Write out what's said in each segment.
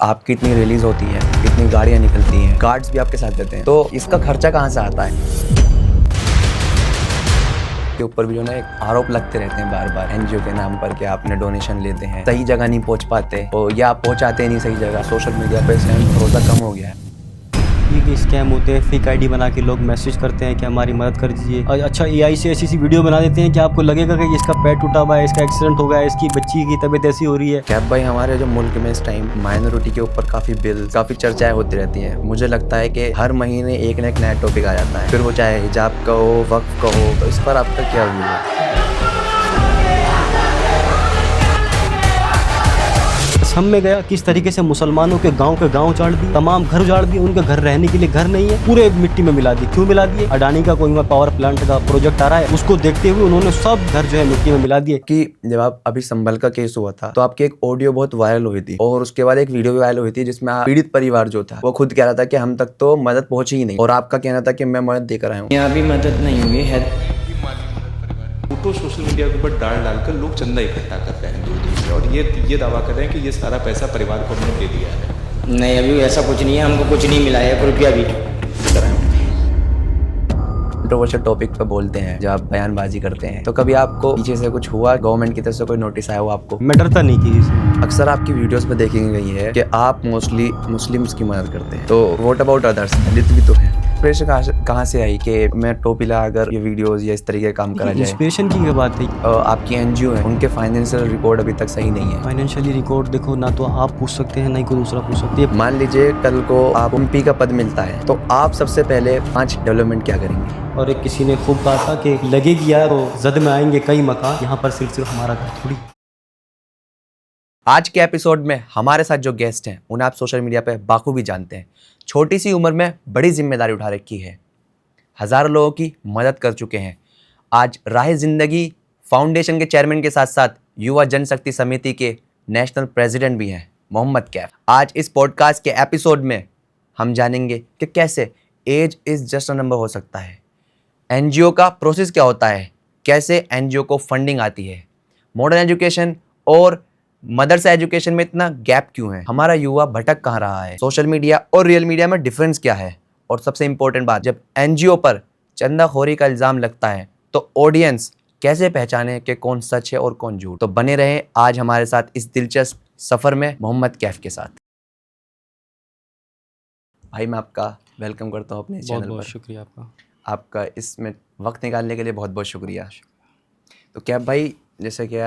आप कितनी रिलीज होती है, कितनी गाड़ियाँ निकलती हैं, कार्ड्स भी आपके साथ देते हैं, तो इसका खर्चा कहाँ से आता है? के ऊपर भी जो ना एक आरोप लगते रहते हैं बार बार एनजीओ के नाम पर कि आपने डोनेशन लेते हैं, सही जगह नहीं पहुंच पाते और या पहुंचाते नहीं सही जगह। सोशल मीडिया पर इसलिए भरोसा कम हो गया है। ये स्कैम होते हैं, फेक आईडी बना के लोग मैसेज करते हैं कि हमारी मदद कर दीजिए। और अच्छा एआई से ऐसी वीडियो बना देते हैं कि आपको लगेगा कि इसका पैर टूटा हुआ है, इसका एक्सीडेंट हो गया है, इसकी बच्ची की तबीयत ऐसी हो रही है। कैब भाई, हमारे जो मुल्क में इस टाइम माइनॉरिटी के ऊपर काफ़ी बिल, काफ़ी चर्चाएं होती रहती हैं। मुझे लगता है कि हर महीने एक न एक नया टॉपिक आ जाता है, फिर वो चाहे हिजाब का हो, वक्फ का हो। तो इस पर आपका क्या व्यू है? हम में गया किस तरीके से मुसलमानों के गांव उजाड़ दिए, तमाम घर उजाड़ दिए, उनके घर रहने के लिए घर नहीं है, पूरे मिट्टी में मिला दिए। क्यों मिला दिए? अडानी का कोई पावर प्लांट का प्रोजेक्ट आ रहा है, उसको देखते हुए उन्होंने सब घर जो है मिट्टी में मिला दिए। कि जब आप अभी संभल का केस हुआ था तो आपकी एक ऑडियो बहुत वायरल हुई थी और उसके बाद एक वीडियो भी वायरल हुई थी जिसमें पीड़ित परिवार जो था वो खुद कह रहा था कि हम तक तो मदद पहुंची ही नहीं, और आपका कहना था कि मैं मदद देकर आया हूँ। यहाँ भी मदद नहीं हुई है। फोटो सोशल मीडिया के ऊपर डालकर लोग चंदा इकट्ठा कर रहे हैं दूर दूर से, और ये दावा कर रहे हैं कि ये सारा पैसा परिवार को हमने दे दिया है। नहीं, अभी ऐसा कुछ नहीं है, हमको कुछ नहीं मिला है, 1 रुपया भी। कंट्रोवर्शियल टॉपिक पे बोलते हैं, जब आप बयानबाजी करते हैं, तो कभी आपको पीछे से कुछ हुआ, गवर्नमेंट की तरफ से कोई नोटिस आया हो आपको? मैं डरता नहीं किसी से। अक्सर आपकी वीडियोस में देखी गई है कि आप मोस्टली मुस्लिम्स की मदद करते हैं, तो व्हाट अबाउट अदर्स? दलित भी तो है। इंस्पिरेशन कहाँ से आई कि मैं टोपी लगाकर ये वीडियोस या इस तरीके का काम करा जाए? इंस्पिरेशन की क्या बात है? आपकी एनजीओ है, उनके फाइनेंशियल रिकॉर्ड अभी तक सही नहीं है। फाइनेंशियली रिकॉर्ड देखो, ना तो आप पूछ सकते हैं ना ही कोई दूसरा पूछ सकते हैं। मान लीजिए कल को आप एमपी का पद मिलता है, तो आप सबसे पहले 5 डेवलपमेंट क्या करेंगे? और एक किसी ने खूब कहा था कि लगेगी यार वो जद में आएंगे कई मकान, यहाँ पर सिर्फ हमारा घर थोड़ी। आज के एपिसोड में हमारे साथ जो गेस्ट हैं उन्हें आप सोशल मीडिया पे बाखूबी जानते हैं। छोटी सी उम्र में बड़ी जिम्मेदारी उठा रखी है, हज़ारों लोगों की मदद कर चुके हैं। आज राह जिंदगी फाउंडेशन के चेयरमैन के साथ साथ युवा जनशक्ति समिति के नेशनल प्रेसिडेंट भी हैं, मोहम्मद कैफ। आज इस पॉडकास्ट के एपिसोड में हम जानेंगे कि कैसे age is just a number हो सकता है, एनजीओ का प्रोसेस क्या होता है, कैसे एनजीओ को फंडिंग आती है, मॉडर्न एजुकेशन और मदरसा एजुकेशन में इतना गैप क्यों है, हमारा युवा भटक कहाँ रहा है, सोशल मीडिया और रियल मीडिया में डिफरेंस क्या है, और सबसे इंपॉर्टेंट बात, जब एनजीओ पर चंदाखोरी का इल्ज़ाम लगता है तो ऑडियंस कैसे पहचाने कि कौन सच है और कौन झूठ। तो बने रहे आज हमारे साथ इस दिलचस्प सफ़र में मोहम्मद कैफ के साथ। भाई, मैं आपका वेलकम करता हूँ अपने चैनल पर। बहुत शुक्रिया आपका इसमें वक्त निकालने के लिए बहुत बहुत शुक्रिया। तो कैफ भाई, जैसे कि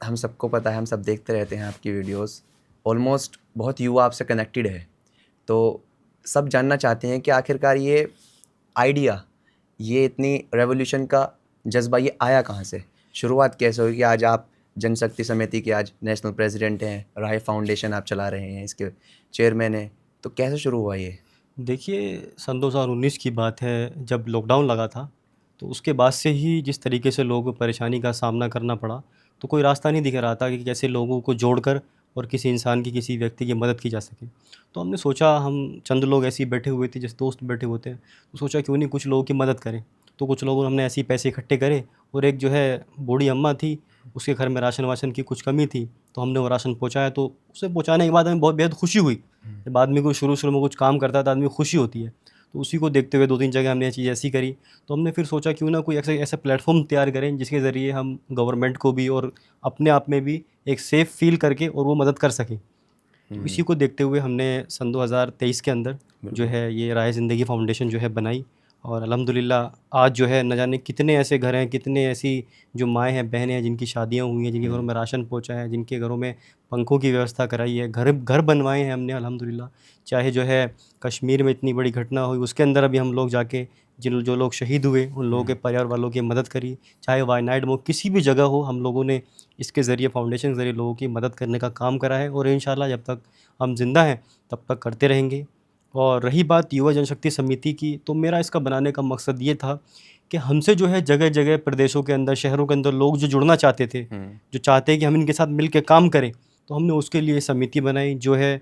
हम सबको पता है, हम सब देखते रहते हैं आपकी वीडियोस, ऑलमोस्ट बहुत युवा आपसे कनेक्टेड है, तो सब जानना चाहते हैं कि आखिरकार ये आइडिया, ये इतनी रेवोल्यूशन का जज्बा ये आया कहाँ से, शुरुआत कैसे हुई कि आज आप जनशक्ति समिति के आज नेशनल प्रेसिडेंट हैं, राय फाउंडेशन आप चला रहे हैं, इसके चेयरमैन हैं, तो कैसे शुरू हुआ ये? देखिए, सन 2019 की बात है, जब लॉकडाउन लगा था तो उसके बाद से ही जिस तरीके से लोगों को परेशानी का सामना करना पड़ा, तो कोई रास्ता नहीं दिख रहा था कि कैसे लोगों को जोड़कर और किसी इंसान की, किसी व्यक्ति की मदद की जा सके। तो हमने सोचा, हम चंद लोग ऐसे ही बैठे हुए थे, जैसे दोस्त बैठे होते हैं, तो सोचा क्यों नहीं कुछ लोगों की मदद करें। तो कुछ लोगों ने हमने ऐसे ही पैसे इकट्ठे करे, और एक जो है बूढ़ी अम्मा थी, उसके घर में राशन वाशन की कुछ कमी थी, तो हमने वो राशन पहुँचाया। तो उसे पहुँचाने के बाद हमें बहुत बेहद खुशी हुई। जब आदमी को शुरू में कुछ काम करता है तो आदमी को खुशी होती है, तो उसी को देखते हुए 2-3 जगह हमने ये चीज़ ऐसी करी। तो हमने फिर सोचा क्यों ना कोई ऐसा प्लेटफॉर्म तैयार करें जिसके ज़रिए हम गवर्नमेंट को भी और अपने आप में भी एक सेफ़ फील करके और वो मदद कर सकें। तो इसी को देखते हुए हमने सन 2023 के अंदर जो है ये राह ज़िंदगी फाउंडेशन जो है बनाई, और अल्हम्दुलिल्लाह आज जो है न जाने कितने ऐसे घर हैं, कितने ऐसी जो माएँ हैं, बहनें हैं जिनकी शादियाँ हुई हैं, जिनके घरों में राशन पहुँचा है, जिनके घरों में पंखों की व्यवस्था कराई है, घर बनवाए हैं हमने अल्हम्दुलिल्लाह। चाहे जो है कश्मीर में इतनी बड़ी घटना हुई, उसके अंदर अभी हम लोग जाके जो लोग शहीद हुए उन लोगों के परिवार वालों की मदद करी। चाहे वायनाड में किसी भी जगह हो, हम लोगों ने इसके ज़रिए, फाउंडेशन के ज़रिए लोगों की मदद करने का काम करा है, और इंशाल्लाह जब तक हम ज़िंदा हैं तब तक करते रहेंगे। और रही बात युवा जनशक्ति समिति की, तो मेरा इसका बनाने का मकसद ये था कि हमसे जो है जगह जगह प्रदेशों के अंदर, शहरों के अंदर लोग जो जुड़ना चाहते थे, जो चाहते हैं कि हम इनके साथ मिल के काम करें, तो हमने उसके लिए समिति बनाई जो है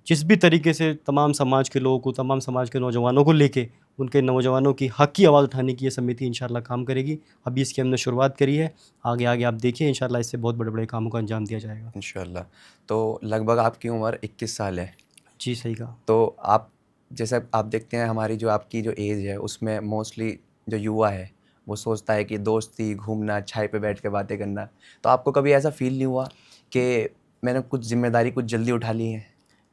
जिस भी तरीके से तमाम समाज के लोगों को, तमाम समाज के नौजवानों को लेके उनके नौजवानों की हक़ की आवाज़ उठाने की ये समिति इंशाल्लाह काम करेगी। अभी इसकी हमने शुरुआत करी है, आगे आगे आप देखिए इंशाल्लाह इससे बहुत बड़े-बड़े कामों को अंजाम दिया जाएगा। इंशाल्लाह। तो लगभग आपकी उम्र 21 साल है। जी, सही कहा। तो आप जैसे आप देखते हैं हमारी जो आपकी जो एज है उसमें मोस्टली जो युवा है वो सोचता है कि दोस्ती, घूमना, चाय पे बैठ के बातें करना। तो आपको कभी ऐसा फ़ील नहीं हुआ कि मैंने कुछ ज़िम्मेदारी कुछ जल्दी उठा ली है?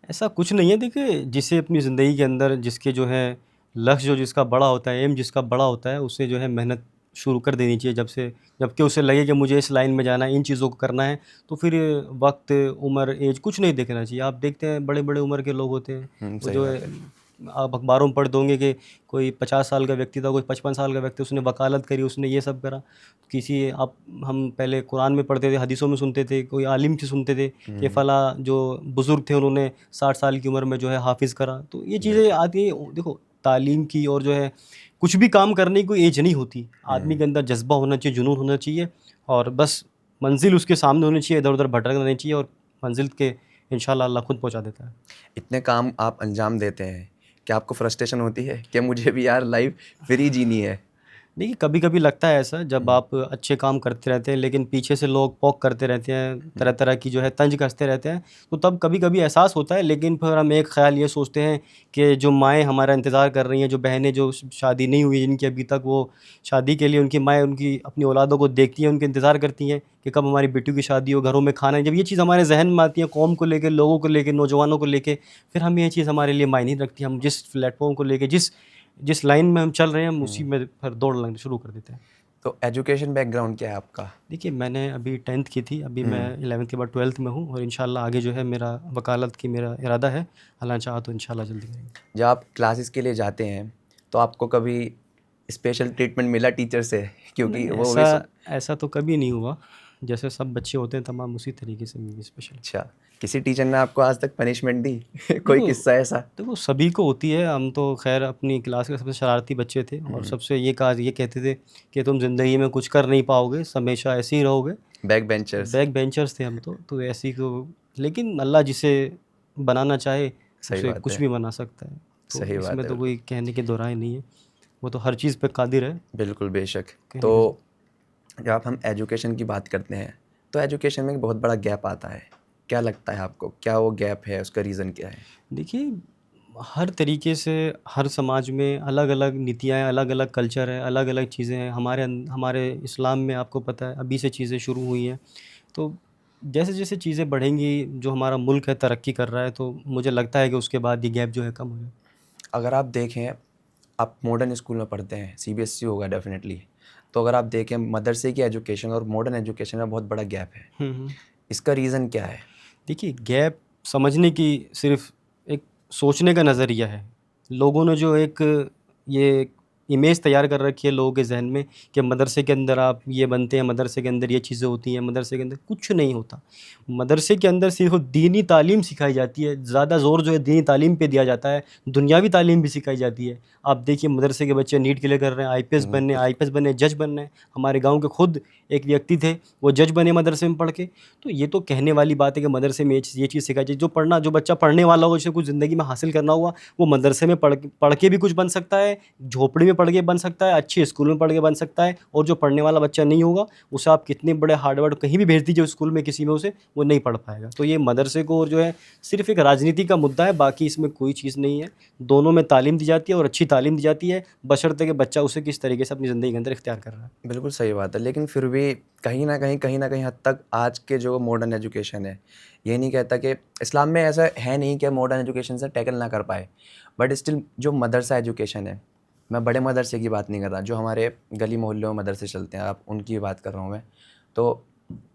ऐसा कुछ नहीं है, देखिए जिसे अपनी ज़िंदगी के अंदर जिसके जो है लक्ष्य जो जिसका बड़ा होता है, एम जिसका बड़ा होता है, उसे जो है मेहनत शुरू कर देनी चाहिए जबकि उसे लगे कि मुझे इस लाइन में जाना है, इन चीज़ों को करना है, तो फिर वक्त, उम्र, एज कुछ नहीं देखना चाहिए। आप देखते हैं बड़े बड़े उम्र के लोग होते हैं, वो सही जो बात है आप अखबारों में पढ़ते होंगे कि कोई 50 साल का व्यक्ति था, कोई 55 साल का व्यक्ति, उसने वकालत करी, उसने ये सब करा। किसी आप हम पहले कुरान में पढ़ते थे, हदीसों में सुनते थे, कोई आलिम से सुनते थे कि फ़ला जो बुज़ुर्ग थे उन्होंने 60 साल की उम्र में जो है हाफ़िज़ करा। तो ये चीज़ें आती हैं। देखो तालीम की और जो है कुछ भी काम करने की कोई एज नहीं होती। आदमी के अंदर जज़्बा होना चाहिए, जुनून होना चाहिए और बस मंज़िल उसके सामने होनी चाहिए, इधर-उधर भटकना नहीं चाहिए और मंज़िल के इंशाल्लाह अल्लाह खुद पहुँचा देता है। इतने काम आप अंजाम देते हैं, क्या आपको फ्रस्ट्रेशन होती है कि मुझे भी यार लाइफ फ्री जीनी है? देखिए कभी-कभी लगता है ऐसा, जब आप अच्छे काम करते रहते हैं लेकिन पीछे से लोग पोक करते रहते हैं, तरह-तरह की जो है तंज कसते रहते हैं, तो तब कभी-कभी एहसास होता है। लेकिन फिर हम एक ख़्याल ये सोचते हैं कि जो माएँ हमारा इंतज़ार कर रही हैं, जो बहनें जो शादी नहीं हुई, जिनकी अभी तक वो शादी के लिए उनकी माएँ उनकी अपनी औलादों को देखती हैं, उनके इंतज़ार करती हैं कि कब हमारी बेटियों की शादी हो, घरों में खाना है। जब ये चीज़ हमारे ज़हन में आती है, कौम को लेके, लोगों को लेके, नौजवानों को लेके, फिर हमें ये चीज़ हमारे लिए मायने नहीं रखती। हम जिस प्लेटफ़ॉर्म को लेके, जिस लाइन में हम चल रहे हैं, हम उसी में फिर दौड़ लगना शुरू कर देते हैं। तो एजुकेशन बैकग्राउंड क्या है आपका? देखिए मैंने अभी 10th की थी, अभी मैं 11th के बाद 12th में हूँ और इंशाल्लाह आगे जो है मेरा वकालत की मेरा इरादा है। अल्लाह चाहा तो इंशाल्लाह जल्दी करेंगे। जब आप क्लासेस के लिए जाते हैं तो आपको कभी स्पेशल ट्रीटमेंट मिला टीचर से? क्योंकि नहीं, वो भी ऐसा तो कभी नहीं हुआ। जैसे सब बच्चे होते हैं तमाम उसी तरीके से मैं भी स्पेशल। अच्छा, किसी टीचर ने आपको आज तक पनिशमेंट दी? कोई देखो किस्सा ऐसा? देखो सभी को होती है। हम तो खैर अपनी क्लास के सबसे शरारती बच्चे थे और सबसे ये कहते थे कि तुम ज़िंदगी में कुछ कर नहीं पाओगे, हमेशा ऐसे ही रहोगे। Back benchers. बैक बेंचर्स थे हम तो ऐसे ही को, लेकिन अल्लाह जिसे बनाना चाहे सही उसे बात कुछ है। भी बना सकता है। तो सही बात इसमें है, तो कोई कहने की दो राय नहीं है। वो तो हर चीज़ पे कादिर है। बिल्कुल बेशक। कहने तो जब हम एजुकेशन की बात करते हैं तो एजुकेशन में एक बहुत बड़ा गैप आता है। क्या लगता है आपको, क्या वो गैप है, उसका रीज़न क्या है? देखिए हर तरीके से हर समाज में अलग-अलग नीतियाँ हैं, अलग-अलग कल्चर है, अलग-अलग चीज़ें हैं। हमारे इस्लाम में आपको पता है अभी से चीज़ें शुरू हुई हैं। तो जैसे-जैसे चीज़ें बढ़ेंगी, जो हमारा मुल्क है तरक्की कर रहा है, तो मुझे लगता है कि उसके बाद ये गैप जो है कम हो जाए। अगर आप देखें, आप मॉडर्न स्कूल में पढ़ते हैं, सीबीएसई होगा डेफिनेटली। तो अगर आप देखें मदरसे की एजुकेशन और मॉडर्न एजुकेशन में बहुत बड़ा गैप है। हुँ, हुँ। इसका रीज़न क्या है? देखिए गैप समझने की सिर्फ़ एक सोचने का नज़रिया है। लोगों ने जो एक ये इमेज तैयार कर रखी है लोगों के ज़हन में कि मदरसे के अंदर आप ये बनते हैं, मदरसे के अंदर ये चीज़ें होती हैं, मदरसे के अंदर कुछ नहीं होता। मदरसे के अंदर सिर्फ़ दीनी तालीम सिखाई जाती है, ज़्यादा ज़ोर जो है दीनी तालीम पे दिया जाता है, दुनियावी तालीम भी सिखाई जाती है। आप देखिए मदरसे के बच्चे नीट क्लियर कर रहे हैं, आईपीएस बने, जज बनना है। हमारे गाँव के खुद एक व्यक्ति थे, वो जज बने मदरसे में पढ़ के। तो ये तो कहने वाली बात है कि मदरसे में ये चीज़ सिखाई जाए। जो बच्चा पढ़ने वाला हो, जिसे कुछ ज़िंदगी में हासिल करना हुआ, वो मदरसे में पढ़ के भी कुछ बन सकता है, झोपड़ी में पढ़ के बन सकता है, अच्छे स्कूल में पढ़ के बन सकता है। और जो पढ़ने वाला बच्चा नहीं होगा, उसे आप कितने बड़े हार्डवर्ड कहीं भी भेज दीजिए उस स्कूल में किसी में उसे, वो नहीं पढ़ पाएगा। तो ये मदरसे को और जो है सिर्फ़ एक राजनीति का मुद्दा है, बाकी इसमें कोई चीज़ नहीं है। दोनों में तालीम दी जाती है और अच्छी तालीम दी जाती है, बशर्ते कि बच्चा उसे किस तरीके से अपनी ज़िंदगी के अंदर इख्तियार कर रहा है। बिल्कुल सही बात है, लेकिन फिर भी कहीं न कहीं हद तक आज के जो मॉडर्न एजुकेशन है, ये नहीं कहता कि इस्लाम में ऐसा है नहीं कि मॉडर्न एजुकेशन से टैकल ना कर पाए। बट स्टिल जो मदरसा एजुकेशन है, मैं बड़े मदरसे की बात नहीं कर रहा, जो हमारे गली मोहल्लों में मदरसे चलते हैं, आप उनकी बात कर रहा हूँ मैं। तो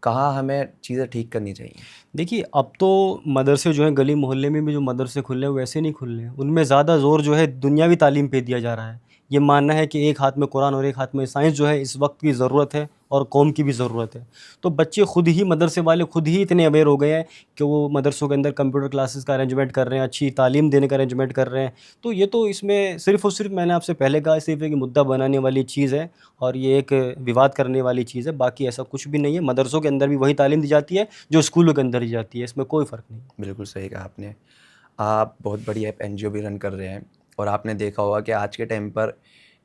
कहाँ हमें चीज़ें ठीक करनी चाहिए? देखिए, अब तो मदरसे जो हैं गली मोहल्ले में भी जो मदरसे खुल रहे हैं वैसे नहीं खुल रहे हैं। उनमें ज़्यादा ज़ोर जो है दुनियावी तालीम पे दिया जा रहा है। ये मानना है कि एक हाथ में कुरान और एक हाथ में साइंस जो है इस वक्त की ज़रूरत है और कौम की भी ज़रूरत है। तो बच्चे खुद ही मदरसे वाले खुद ही इतने अवेयर हो गए हैं कि वो मदरसों के अंदर कंप्यूटर क्लासेस का अरेंजमेंट कर रहे हैं, अच्छी तालीम देने का अरेंजमेंट कर रहे हैं। तो ये तो इसमें सिर्फ़ और सिर्फ मैंने आपसे पहले कहा, सिर्फ़ एक मुद्दा बनाने वाली चीज़ है और ये एक विवाद करने वाली चीज़ है। बाकी ऐसा कुछ भी नहीं है। मदरसों के अंदर भी वही तालीम दी जाती है जो स्कूलों के अंदर दी जाती है। इसमें कोई फ़र्क नहीं है। बिल्कुल सही कहा आपने। आप बहुत बड़ी एनजीओ भी रन कर रहे हैं और आपने देखा होगा कि आज के टाइम पर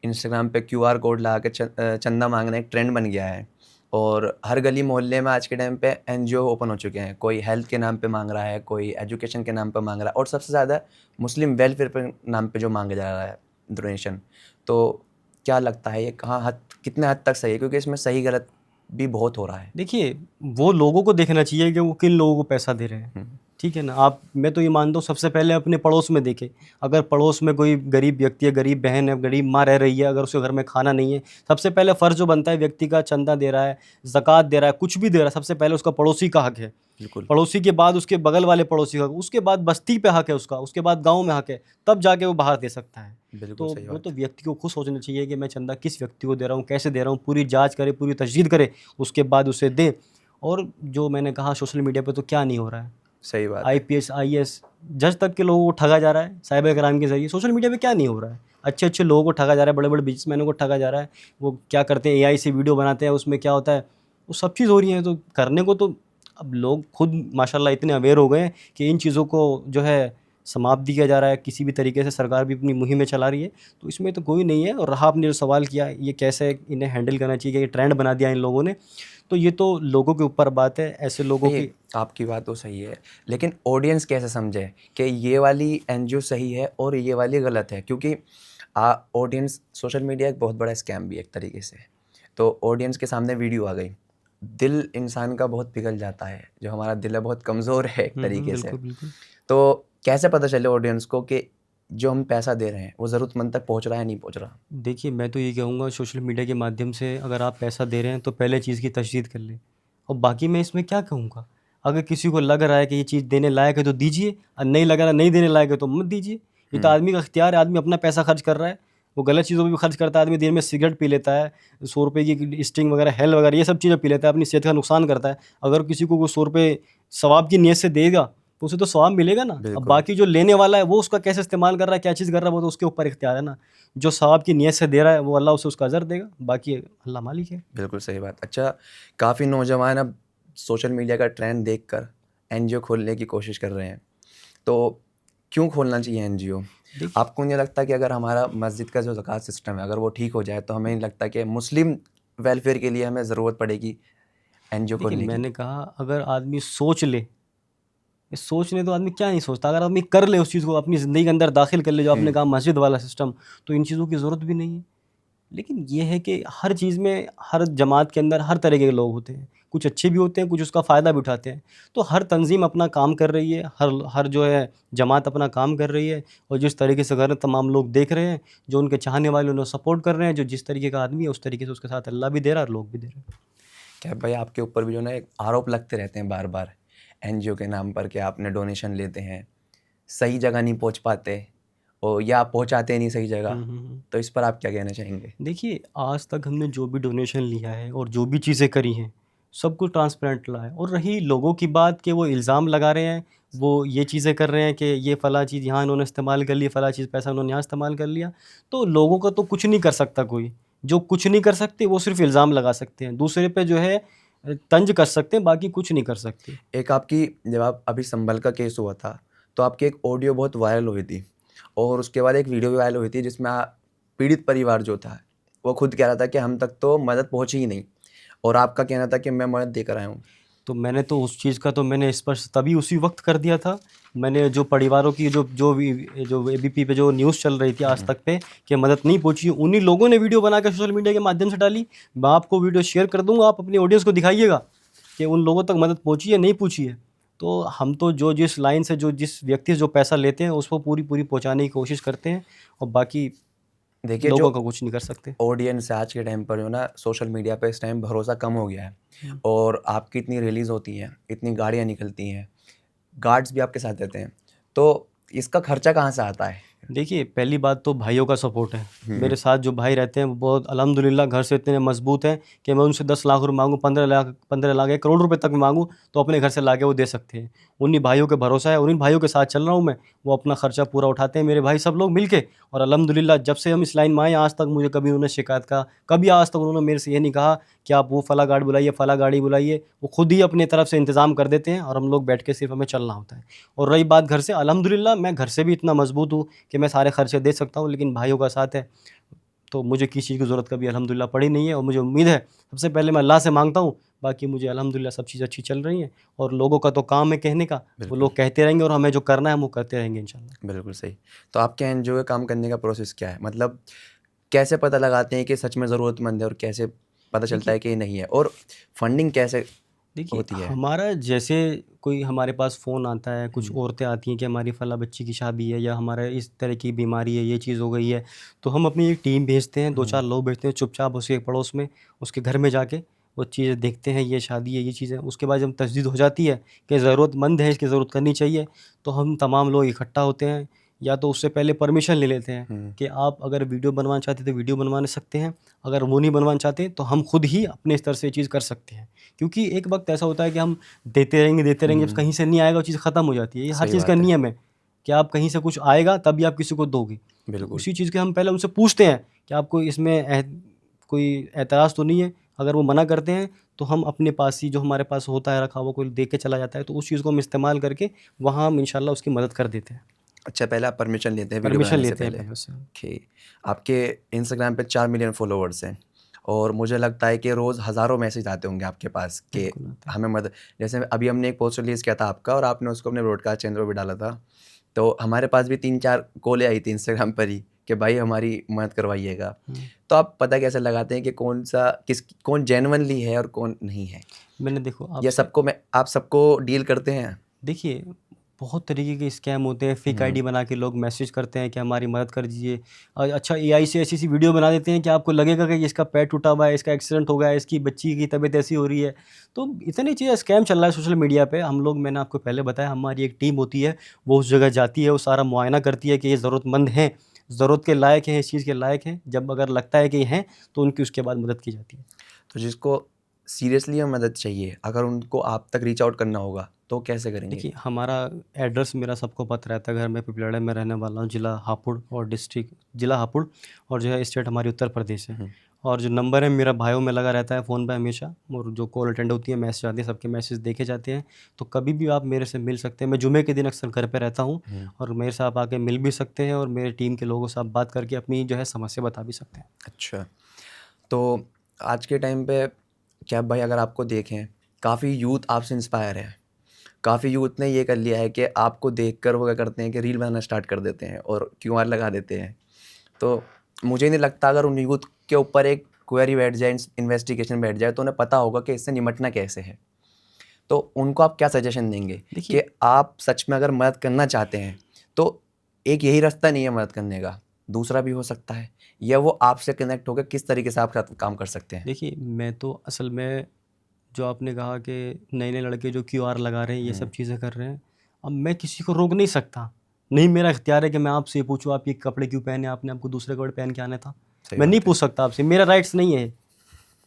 इंस्टाग्राम पे क्यूआर कोड लगा के चंदा मांगना एक ट्रेंड बन गया है और हर गली मोहल्ले में आज के टाइम पे एनजीओ ओपन हो चुके हैं। कोई हेल्थ के नाम पे मांग रहा है, कोई एजुकेशन के नाम पे मांग रहा है और सबसे ज़्यादा मुस्लिम वेलफेयर के नाम पे जो मांगा जा रहा है डोनेशन। तो क्या लगता है ये कितने हद तक सही है, क्योंकि इसमें सही गलत भी बहुत हो रहा है। देखिए, वो लोगों को देखना चाहिए कि वो किन लोगों को पैसा दे रहे हैं, ठीक है ना। मैं तो ये मानता हूँ सबसे पहले अपने पड़ोस में देखें। अगर पड़ोस में कोई गरीब व्यक्ति है, गरीब बहन है, गरीब माँ रह रही है, अगर उसके घर में खाना नहीं है, सबसे पहले फ़र्ज़ जो बनता है व्यक्ति का, चंदा दे रहा है, ज़कात दे रहा है, कुछ भी दे रहा है, सबसे पहले उसका पड़ोसी का हक है। बिल्कुल। पड़ोसी के बाद उसके बगल वाले पड़ोसी का, उसके बाद बस्ती पे हक है उसका, उसके बाद गाँव में हक है, तब जाके वो बाहर दे सकता है। बिल्कुल तो सही वो बात। तो व्यक्ति को खुद सोचना चाहिए कि मैं चंदा किस व्यक्ति को दे रहा हूँ, कैसे दे रहा हूँ, पूरी जाँच करे, पूरी तजदीद करे, उसके बाद उसे दे। और जो मैंने कहा सोशल मीडिया पे तो क्या नहीं हो रहा है, सही बात है। आईपीएस, आईएएस, जज तक के लोगों को ठगा जा रहा है साइबर क्राइम के ज़रिए। सोशल मीडिया पे क्या नहीं हो रहा है, अच्छे अच्छे लोगों को ठगा जा रहा है, बड़े बड़े बिजनेसमैनों को ठगा जा रहा है। वो क्या करते हैं, एआई से वीडियो बनाते हैं, उसमें क्या होता है, वो सब चीज़ हो रही है। तो करने को तो अब लोग खुद माशाल्लाह इतने अवेयर हो गए हैं कि इन चीज़ों को जो है समाप्त किया जा रहा है, किसी भी तरीके से सरकार भी अपनी मुहिमें चला रही है। तो इसमें तो कोई नहीं है। और रहा आपने जो सवाल किया, ये कैसे इन्हें हैंडल करना चाहिए, कि ये ट्रेंड बना दिया इन लोगों ने, तो ये तो लोगों के ऊपर बात है। ऐसे लोगों नहीं, की आपकी बात तो सही है, लेकिन ऑडियंस कैसे समझे कि ये वाली एनजीओ सही है और ये वाली गलत है, क्योंकि ऑडियंस, सोशल मीडिया एक बहुत बड़ा स्कैम भी है एक तरीके से। तो ऑडियंस के सामने वीडियो आ गई, दिल इंसान का बहुत पिघल जाता है, जो हमारा दिल है बहुत कमज़ोर है एक तरीके से। बिल्कुल बिल्कुल। तो कैसे पता चले ऑडियंस को कि जो हम पैसा दे रहे हैं वो ज़रूरतमंद तक पहुंच रहा है नहीं पहुंच रहा? देखिए, मैं तो ये कहूँगा सोशल मीडिया के माध्यम से अगर आप पैसा दे रहे हैं तो पहले चीज़ की तशदीद कर लें। और बाकी मैं इसमें क्या कहूँगा, अगर किसी को लग रहा है कि ये चीज़ देने लायक है तो दीजिए, और नहीं लग रहा, नहीं देने लायक है तो मत दीजिए। ये तो आदमी का इख्तियार है, आदमी अपना पैसा खर्च कर रहा है। वो गलत चीज़ों पे भी खर्च करता है, आदमी दिन में सिगरेट पी लेता है, 100 रुपये की स्टिंग वगैरह, हेल वगैरह, ये सब चीज़ें पी लेता है, अपनी सेहत का नुकसान करता है। अगर किसी को वो 100 रुपये सवाब की नीयत से देगा तो उसे तो सवाब मिलेगा ना। अब बिल्कुल। बाकी जो लेने वाला है वो उसका कैसे इस्तेमाल कर रहा है, क्या चीज़ कर रहा है, वो तो उसके ऊपर इख्तियार है ना। जो सवाब की नीयत से दे रहा है वो अल्लाह उसे उसका अजर देगा, बाकी अल्लाह मालिक है। बिल्कुल सही बात। अच्छा, काफ़ी नौजवान अब सोशल मीडिया का ट्रेंड देखकर एनजीओ खोलने की कोशिश कर रहे हैं, तो क्यों खोलना चाहिए एनजीओ? देखिए, आपको नहीं लगता कि अगर हमारा मस्जिद का जो ज़कात सिस्टम है अगर वो ठीक हो जाए तो हमें नहीं लगता कि मुस्लिम वेलफेयर के लिए हमें ज़रूरत पड़ेगी एनजीओ देखिए खोलने की? मैंने कहा अगर आदमी सोच ले, ये सोचने तो आदमी क्या नहीं सोचता, अगर आदमी कर ले उस चीज़ को, अपनी ज़िंदगी के अंदर दाखिल कर ले, जो आपने कहा मस्जिद वाला सिस्टम, तो इन चीज़ों की ज़रूरत भी नहीं है। लेकिन ये है कि हर चीज़ में, हर जमात के अंदर हर तरह के लोग होते हैं, कुछ अच्छे भी होते हैं, कुछ उसका फ़ायदा भी उठाते हैं। तो हर तंजीम अपना काम कर रही है, हर हर जो है जमात अपना काम कर रही है, और जिस तरीके से कर रहे हैं तमाम लोग देख रहे हैं, जो उनके चाहने वाले उन्हें सपोर्ट कर रहे हैं, जो जिस तरीके का आदमी है उस तरीके से उसके साथ अल्लाह भी दे रहा है और लोग भी दे रहे हैं। क्या भाई आपके ऊपर भी जो ना एक आरोप लगते रहते हैं बार बार एनजीओ के नाम पर कि आपने डोनेशन लेते हैं, सही जगह नहीं पहुंच पाते और या आप पहुंचाते नहीं सही जगह, तो इस पर आप क्या कहना चाहेंगे? देखिए, आज तक हमने जो भी डोनेशन लिया है और जो भी चीज़ें करी हैं, सब कुछ ट्रांसपेरेंट रहा है। और रही लोगों की बात कि वो इल्ज़ाम लगा रहे हैं, वो ये चीज़ें कर रहे हैं कि ये फ़लाँ चीज़ यहाँ इन्होंने इस्तेमाल कर ली, फ़लाँ चीज़ पैसा उन्होंने यहाँ इस्तेमाल कर लिया, तो लोगों का तो कुछ नहीं कर सकता कोई। जो कुछ नहीं कर सकते वो सिर्फ़ इल्ज़ाम लगा सकते हैं, दूसरे पे जो है तंज कर सकते हैं, बाकी कुछ नहीं कर सकते। एक आपकी, जब आप अभी संभल का केस हुआ था तो आपकी एक ऑडियो बहुत वायरल हुई थी और उसके बाद एक वीडियो भी वायरल हुई थी जिसमें पीड़ित परिवार जो था वो खुद कह रहा था कि हम तक तो मदद पहुंची ही नहीं और आपका कहना था कि मैं मदद देकर आया हूँ। तो मैंने तो उस चीज़ का तो मैंने स्पष्ट तभी उसी वक्त कर दिया था। मैंने जो परिवारों की जो एबीपी पे जो न्यूज़ चल रही थी आज तक पे कि मदद नहीं पहुंची, उन्हीं लोगों ने वीडियो बना के सोशल मीडिया के माध्यम से डाली। मैं आपको वीडियो शेयर कर दूंगा, आप अपनी ऑडियंस को दिखाइएगा कि उन लोगों तक मदद पहुंची है नहीं पहुंची है। तो हम तो जो जिस लाइन से जो जिस व्यक्ति से जो पैसा लेते हैं उसको पूरी पहुँचाने की कोशिश करते हैं, और बाकी देखिए, लोगों जो का कुछ नहीं कर सकते। ऑडियंस है आज के टाइम पर जो ना सोशल मीडिया पे इस टाइम भरोसा कम हो गया है और आपकी इतनी रिलीज़ होती हैं, इतनी गाड़ियाँ निकलती हैं, गार्ड्स भी आपके साथ रहते हैं, तो इसका खर्चा कहाँ से आता है? देखिए, पहली बात तो भाइयों का सपोर्ट है। मेरे साथ जो भाई रहते हैं वो बहुत अल्हम्दुलिल्लाह घर से इतने मजबूत हैं कि मैं उनसे 10 लाख रुपये मांगूँ, 15 लाख 1 करोड़ रुपए तक मांगूँ तो अपने घर से लाके वो दे सकते हैं। उन्हीं भाइयों के भरोसा है, उन्हीं भाइयों के साथ चल रहा हूँ मैं। वो अपना खर्चा पूरा उठाते हैं मेरे भाई सब लोग मिलके, और अल्हम्दुलिल्लाह जब से हम इस लाइन में आए आज तक मुझे कभी उन्होंने शिकायत का, कभी आज तक उन्होंने मेरे से ये नहीं कहा कि आप वो फला गार्ड बुलाइए, फला गाड़ी बुलाइए। वो खुद ही अपनी तरफ से इंतज़ाम कर देते हैं और हम लोग बैठ के सिर्फ हमें चलना होता है। और रही बात घर से, अल्हम्दुलिल्लाह मैं घर से भी इतना मजबूत हूँ कि मैं सारे खर्चे दे सकता हूँ, लेकिन भाइयों का साथ है तो मुझे किसी चीज़ की ज़रूरत कभी अल्हम्दुलिल्लाह पड़ी नहीं है। और मुझे उम्मीद है, सबसे पहले मैं अल्लाह से मांगता हूँ, बाकी मुझे अल्हम्दुलिल्लाह सब चीज़ अच्छी चल रही हैं। और लोगों का तो काम है कहने का, वो बिल्कुल। लोग कहते रहेंगे और हमें जो करना है हम वो करते रहेंगे इंशाल्लाह। बिल्कुल सही। तो आपके एनजीओ के काम करने का प्रोसेस क्या है? मतलब कैसे पता लगाते हैं कि सच में ज़रूरतमंद है और कैसे पता चलता है कि ये नहीं है? और फंडिंग कैसे देखिए होती है? हमारा जैसे कोई हमारे पास फ़ोन आता है, कुछ औरतें आती हैं कि हमारी फला बच्ची की शादी है या हमारा इस तरह की बीमारी है, ये चीज़ हो गई है, तो हम अपनी एक टीम भेजते हैं, 2-4 लोग भेजते हैं चुपचाप उसके पड़ोस में, उसके घर में जाके वो चीज़ें देखते हैं, ये शादी है, ये चीज़ें। उसके बाद जब तसदीद हो जाती है कि ज़रूरतमंद है, इसकी ज़रूरत करनी चाहिए, तो हम तमाम लोग इकट्ठा होते हैं, या तो उससे पहले परमिशन ले लेते हैं कि आप अगर वीडियो बनवाना चाहते हैं तो वीडियो बनवा सकते हैं, अगर वो नहीं बनवाना चाहते तो हम खुद ही अपने स्तर से ये चीज़ कर सकते हैं। क्योंकि एक वक्त ऐसा होता है कि हम देते रहेंगे, जब कहीं से नहीं आएगा वो चीज़ ख़त्म हो जाती है। ये हर सही चीज़ का बात है। नियम है कि आप कहीं से कुछ आएगा तभी आप किसी को दोगे। तो बिल्कुल। उसी चीज़ के हम पहले उनसे पूछते हैं कि आपको इसमें कोई एतराज़ तो नहीं है? अगर वो मना करते हैं तो हम अपने पास ही जो हमारे पास होता है रखा हुआ, कोई दे के चला जाता है, तो उस चीज़ को हम इस्तेमाल करके वहाँ हम इंशाल्लाह उसकी मदद कर देते हैं। अच्छा, पहले आप परमिशन लेते हैं वीडियो परमिशन बनाने से लेते हैं पहले? पहले उससे। ओके। आपके इंस्टाग्राम पे 4 मिलियन फॉलोवर्स हैं और मुझे लगता है कि रोज़ हज़ारों मैसेज आते होंगे आपके पास कि बिल्कुल आते हैं। हमें मदद। जैसे अभी हमने एक पोस्ट रिलीज़ किया था आपका और आपने उसको अपने ब्रॉडकास्ट चैनल पे भी डाला था। तो हमारे पास भी 3-4 कॉलें आई थी इंस्टाग्राम पर ही कि भाई हमारी मदद करवाइएगा। तो आप पता कैसे लगाते हैं कि कौन जेन्युइनली है और कौन नहीं है? मैंने देखो या आपसे आप सबको डील करते हैं? देखिए, बहुत तरीके के स्कैम होते हैं, फेक आईडी बना के लोग मैसेज करते हैं कि हमारी मदद कर दीजिए। अच्छा एआई से ऐसी-ऐसी वीडियो बना देते हैं कि आपको लगेगा कि इसका पैर टूटा हुआ है, इसका एक्सीडेंट हो गया है, इसकी बच्ची की तबीयत ऐसी हो रही है। तो इतनी चीज़ें स्कैम चल रहा है सोशल मीडिया पे। हम लोग, मैंने आपको पहले बताया, हमारी एक टीम होती है, वो उस जगह जाती है, वो सारा मुआयना करती है कि ये ज़रूरतमंद हैं, ज़रूरत के लायक हैं, इस चीज़ के लायक हैं। जब अगर लगता है कि हैं, तो उनकी उसके बाद मदद की जाती है। तो जिसको सीरियसली में मदद चाहिए, अगर उनको आप तक रीच आउट करना होगा, तो कैसे करेंगे? देखिए, हमारा एड्रेस मेरा सबको पता रहता है, घर में पिपलड़े में रहने वाला हूँ, ज़िला हापुड़ और डिस्ट्रिक्ट ज़िला हापुड़, और जो है स्टेट हमारी उत्तर प्रदेश है। और जो नंबर है मेरा भाइयों में लगा रहता है फ़ोन पे हमेशा, और जो कॉल अटेंड होती है, मैसेज आते हैं, सबके मैसेज देखे जाते हैं। तो कभी भी आप मेरे से मिल सकते हैं। मैं जुमे के दिन अक्सर घर पे रहता हूँ, और मेरे से आप आके मिल भी सकते हैं और मेरी टीम के लोगों से आप बात करके अपनी जो है समस्या बता भी सकते हैं। अच्छा, तो आज के टाइम पे क्या भाई, अगर आपको देखें, काफ़ी यूथ आपसे इंस्पायर है। काफ़ी यूथ ने ये कर लिया है कि आपको देखकर वो क्या करते हैं कि रील बनाना स्टार्ट कर देते हैं और क्यूआर लगा देते हैं। तो मुझे नहीं लगता अगर उन यूथ के ऊपर एक क्वेरी बैठ जाए, इन्वेस्टिगेशन बैठ जाए, तो उन्हें पता होगा कि इससे निपटना कैसे है। तो उनको आप क्या सजेशन देंगे कि आप सच में अगर मदद करना चाहते हैं तो एक यही रास्ता नहीं है मदद करने का, दूसरा भी हो सकता है, या वो आपसे कनेक्ट होकर किस तरीके से आपके साथ काम कर सकते हैं? देखिए, मैं तो असल में, जो आपने कहा कि नए-नए लड़के जो क्यूआर लगा रहे हैं, ये सब चीज़ें कर रहे हैं, अब मैं किसी को रोक नहीं सकता। नहीं मेरा इख्तियार है कि मैं आपसे ये पूछूँ आप ये कपड़े क्यों पहने, आपने आपको दूसरे कपड़े पहन के आना था। सही मैं नहीं बात है। पूछ सकता आपसे, मेरा राइट्स नहीं है,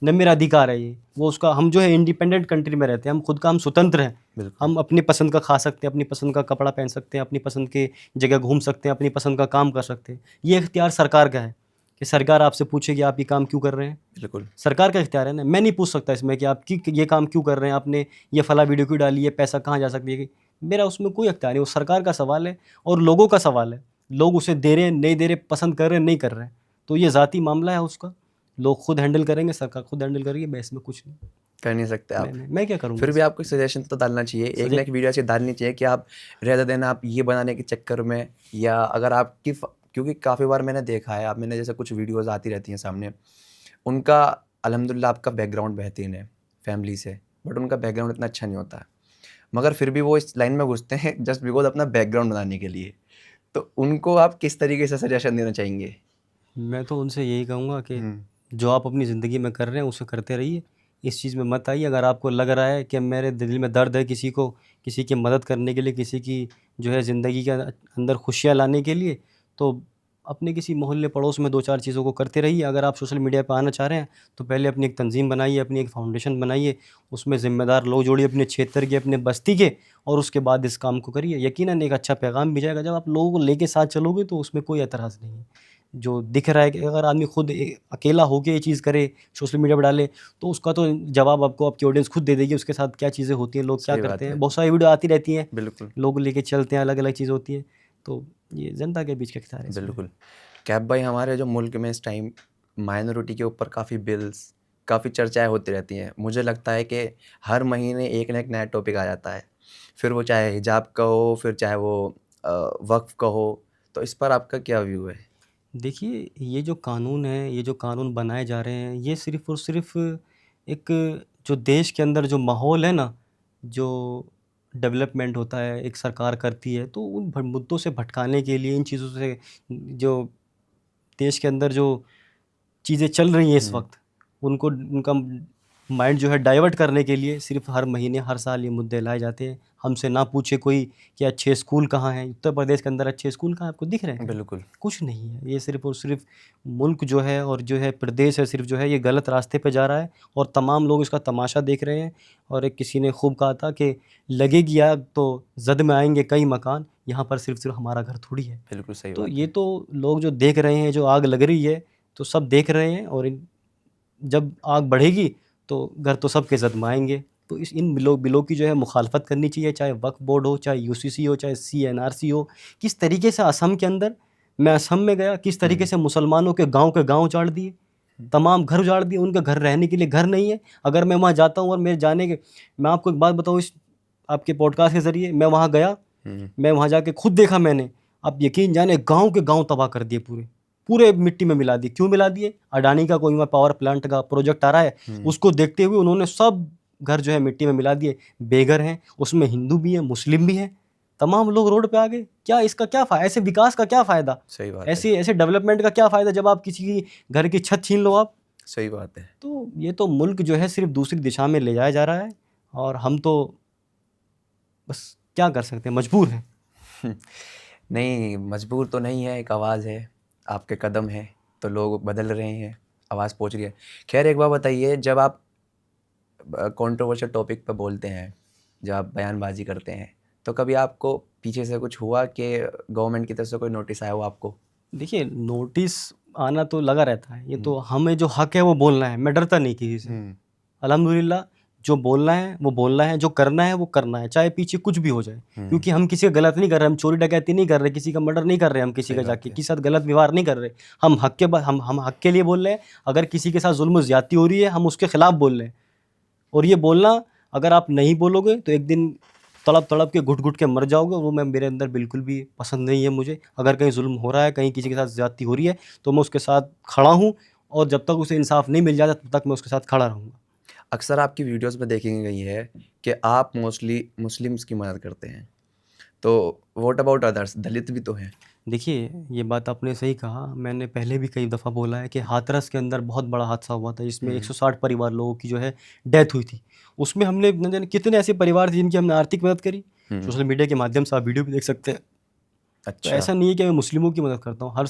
न मेरा अधिकार है ये। वो उसका, हम जो है इंडिपेंडेंट कंट्री में रहते हैं, हम खुद का, हम स्वतंत्र हैं। बिल्कुल। हम अपनी पसंद का खा सकते हैं, अपनी पसंद का कपड़ा पहन सकते हैं, अपनी पसंद की जगह घूम सकते हैं, अपनी पसंद का काम कर सकते हैं। ये इख्तियार सरकार का है कि सरकार आपसे पूछे कि आप ये काम क्यों कर रहे हैं। बिल्कुल। सरकार का इख्तियार है ना, मैं नहीं पूछ सकता इसमें कि आप ये काम क्यों कर रहे हैं, आपने ये फला वीडियो क्यों डाली है, पैसा कहाँ जा सकती है। मेरा उसमें कोई इख्तियार नहीं, वो सरकार का सवाल है और लोगों का सवाल है। लोग उसे दे रहे हैं, नहीं दे रहे, पसंद कर रहे हैं, नहीं कर रहे हैं, तो ये ज़ाती मामला है उसका। लोग खुद हैंडल करेंगे, सरकार खुद हैंडल करेगी, मैं इसमें कुछ नहीं, कर नहीं सकते आप। मैं क्या करूँगा। फिर भी आपको सजेशन तो डालना चाहिए, एक ना एक वीडियो ऐसी डालनी चाहिए कि आप रेदर देन आप ये बनाने के चक्कर में, या अगर आपकी क्योंकि काफ़ी बार मैंने देखा है, आप मैंने जैसे कुछ वीडियोस आती रहती हैं सामने, उनका अल्हम्दुलिल्लाह आपका बैकग्राउंड बेहतरीन है फैमिली से, बट उनका बैकग्राउंड इतना अच्छा नहीं होता है, मगर फिर भी वो इस लाइन में घुसते हैं जस्ट बिकॉज अपना बैकग्राउंड बनाने के लिए। तो उनको आप किस तरीके से सजेशन देना चाहेंगे? मैं तो उनसे यही कहूँगा कि जो आप अपनी ज़िंदगी में कर रहे हैं उसे करते रहिए, इस चीज़ में मत आइए। अगर आपको लग रहा है कि मेरे दिल में दर्द है किसी को, किसी की मदद करने के लिए, किसी की जो है ज़िंदगी के अंदर खुशियाँ लाने के लिए, तो अपने किसी मोहल्ले पड़ोस में 2-4 चीज़ों को करते रहिए। अगर आप सोशल मीडिया पे आना चाह रहे हैं तो पहले अपनी एक तंज़ीम बनाइए, अपनी एक फाउंडेशन बनाइए, उसमें ज़िम्मेदार लोग जोड़िए अपने क्षेत्र के, अपने बस्ती के, और उसके बाद इस काम को करिए। यकीनन एक अच्छा पैगाम भी जाएगा। जब आप लोगों को लेके साथ चलोगे तो उसमें कोई एतराज़ नहीं है। जो दिख रहा है कि अगर आदमी खुद अकेला होके ये चीज़ करे, सोशल मीडिया पे डाले, तो उसका तो जवाब आपको आपकी ऑडियंस खुद दे देगी, उसके साथ क्या चीज़ें होती हैं, लोग क्या सही बात करते हैं। है। बहुत सारी वीडियो आती रहती हैं, बिल्कुल लोग लेके चलते हैं, अलग-अलग चीज़ होती है। तो ये जनता के बीच का खिताब है इसमें। बिल्कुल। कैब भाई, हमारे जो मुल्क में इस टाइम माइनॉरिटी के ऊपर काफ़ी बिल्स, काफ़ी चर्चाएँ होती रहती हैं। मुझे लगता है कि हर महीने एक ना एक नया टॉपिक आ जाता है। फिर वो चाहे हिजाब का हो, फिर चाहे वो वक़्फ़ का हो। तो इस पर आपका क्या व्यू है? देखिए, ये जो कानून है, ये जो कानून बनाए जा रहे हैं, ये सिर्फ़ और सिर्फ़ एक जो देश के अंदर जो माहौल है ना, जो डेवलपमेंट होता है, एक सरकार करती है, तो उन मुद्दों से भटकाने के लिए, इन चीज़ों से जो देश के अंदर जो चीज़ें चल रही हैं इस हुँ। वक्त, उनको उनका माइंड जो है डाइवर्ट करने के लिए सिर्फ़ हर महीने, हर साल ये मुद्दे लाए जाते हैं। हमसे ना पूछे कोई कि अच्छे स्कूल कहाँ हैं? उत्तर प्रदेश के अंदर अच्छे स्कूल कहाँ आपको दिख रहे हैं? बिल्कुल। कुछ नहीं है। ये सिर्फ़ और सिर्फ़ मुल्क जो है और जो है प्रदेश है सिर्फ़ जो है ये गलत रास्ते पे जा रहा है और तमाम लोग इसका तमाशा देख रहे हैं। और एक किसी ने खूब कहा था कि लगेगी आग तो ज़द में आएँगे कई मकान, यहाँ पर सिर्फ़ हमारा घर थोड़ी है। बिल्कुल सही तो बात ये है। तो लोग जो देख रहे हैं, जो आग लग रही है, तो सब देख रहे हैं और जब आग बढ़ेगी तो घर तो सबके ज़द में आएँगे। तो इन बिलों की जो है मुखालफत करनी चाहिए, चाहे वक्फ बोर्ड हो, चाहे यूसीसी हो, चाहे सीएनआरसी हो। किस तरीके से असम के अंदर, मैं असम में गया, किस तरीके से मुसलमानों के गाँव उजाड़ दिए, तमाम घर उजाड़ दिए, उनके घर रहने के लिए घर नहीं है। अगर मैं वहाँ जाता हूँ और मेरे जाने के, मैं आपको एक बात बताऊँ, इस आपके पॉडकास्ट के ज़रिए मैं वहाँ गया, हुँ। मैं वहाँ जाके खुद देखा मैंने। आप यकीन जाने गाँव के गाँव तबाह कर दिए पूरे। पूरे मिट्टी में मिला दिए। क्यों मिला दिए? अडानी का कोई वहाँ पावर प्लांट का प्रोजेक्ट आ रहा है, उसको देखते हुए उन्होंने सब घर जो है मिट्टी में मिला दिए। बेघर हैं, उसमें हिंदू भी हैं, मुस्लिम भी हैं। तमाम लोग रोड पे आ गए। क्या इसका क्या ऐसे विकास का क्या फ़ायदा? सही बात है। ऐसे डेवलपमेंट का क्या फ़ायदा जब आप किसी की घर की छत छीन लो आप? सही बात है। तो ये तो मुल्क जो है सिर्फ़ दूसरी दिशा में ले जाया जा रहा है और हम तो बस क्या कर सकते हैं, मजबूर हैं। नहीं, मजबूर तो नहीं है, एक आवाज़ है, आपके कदम हैं, तो लोग बदल रहे हैं, आवाज़ पहुँच रही है। ख़ैर एक बात बताइए, जब आप कंट्रोवर्शियल टॉपिक पे बोलते हैं, जब आप बयानबाज़ी करते हैं, तो कभी आपको पीछे से कुछ हुआ कि गवर्नमेंट की तरफ से कोई नोटिस आया हो आपको? देखिए, नोटिस आना तो लगा रहता है। ये तो हमें जो हक है वो बोलना है। मैं डरता नहीं किसी से। अल्हम्दुलिल्लाह, जो बोलना है वो बोलना है, जो करना है वो करना है, चाहे पीछे कुछ भी हो जाए। क्योंकि हम किसी का गलत नहीं कर रहे, हम चोरी डकैती नहीं कर रहे, किसी का मर्डर नहीं कर रहे, हम किसी सही का बात जाके है। किसी के साथ गलत व्यवहार नहीं कर रहे। हम हक के हम हक के लिए बोल रहे हैं। अगर किसी के साथ ज़ुल्म ज़्यादती हो रही है, हम उसके खिलाफ बोल रहे हैं। और ये बोलना, अगर आप नहीं बोलोगे तो एक दिन तड़प-तड़प के घुट-घुट के मर जाओगे। वो मैं मेरे अंदर बिल्कुल भी पसंद नहीं है मुझे। अगर कहीं ज़ुल्म हो रहा है, कहीं किसी के साथ ज़्यादती हो रही है, तो मैं उसके साथ खड़ा हूँ और जब तक उसे इंसाफ़ नहीं मिल जाता तब तक मैं उसके साथ खड़ा रहूँगा। अक्सर आपकी वीडियोज़ में देखी गई है कि आप मोस्टली मुस्लिम्स की मदद करते हैं, तो व्हाट अबाउट अदर्स? दलित भी तो हैं। देखिए, ये बात आपने सही कहा। मैंने पहले भी कई दफ़ा बोला है कि हाथरस के अंदर बहुत बड़ा हादसा हुआ था जिसमें 160 परिवार लोगों की जो है डेथ हुई थी। उसमें हमने न जाने कितने ऐसे परिवार थे जिनकी हमने आर्थिक मदद करी। सोशल मीडिया के माध्यम से आप वीडियो भी देख सकते हैं। तो अच्छा। ऐसा नहीं है कि मैं मुस्लिमों की मदद करता हूँ। हर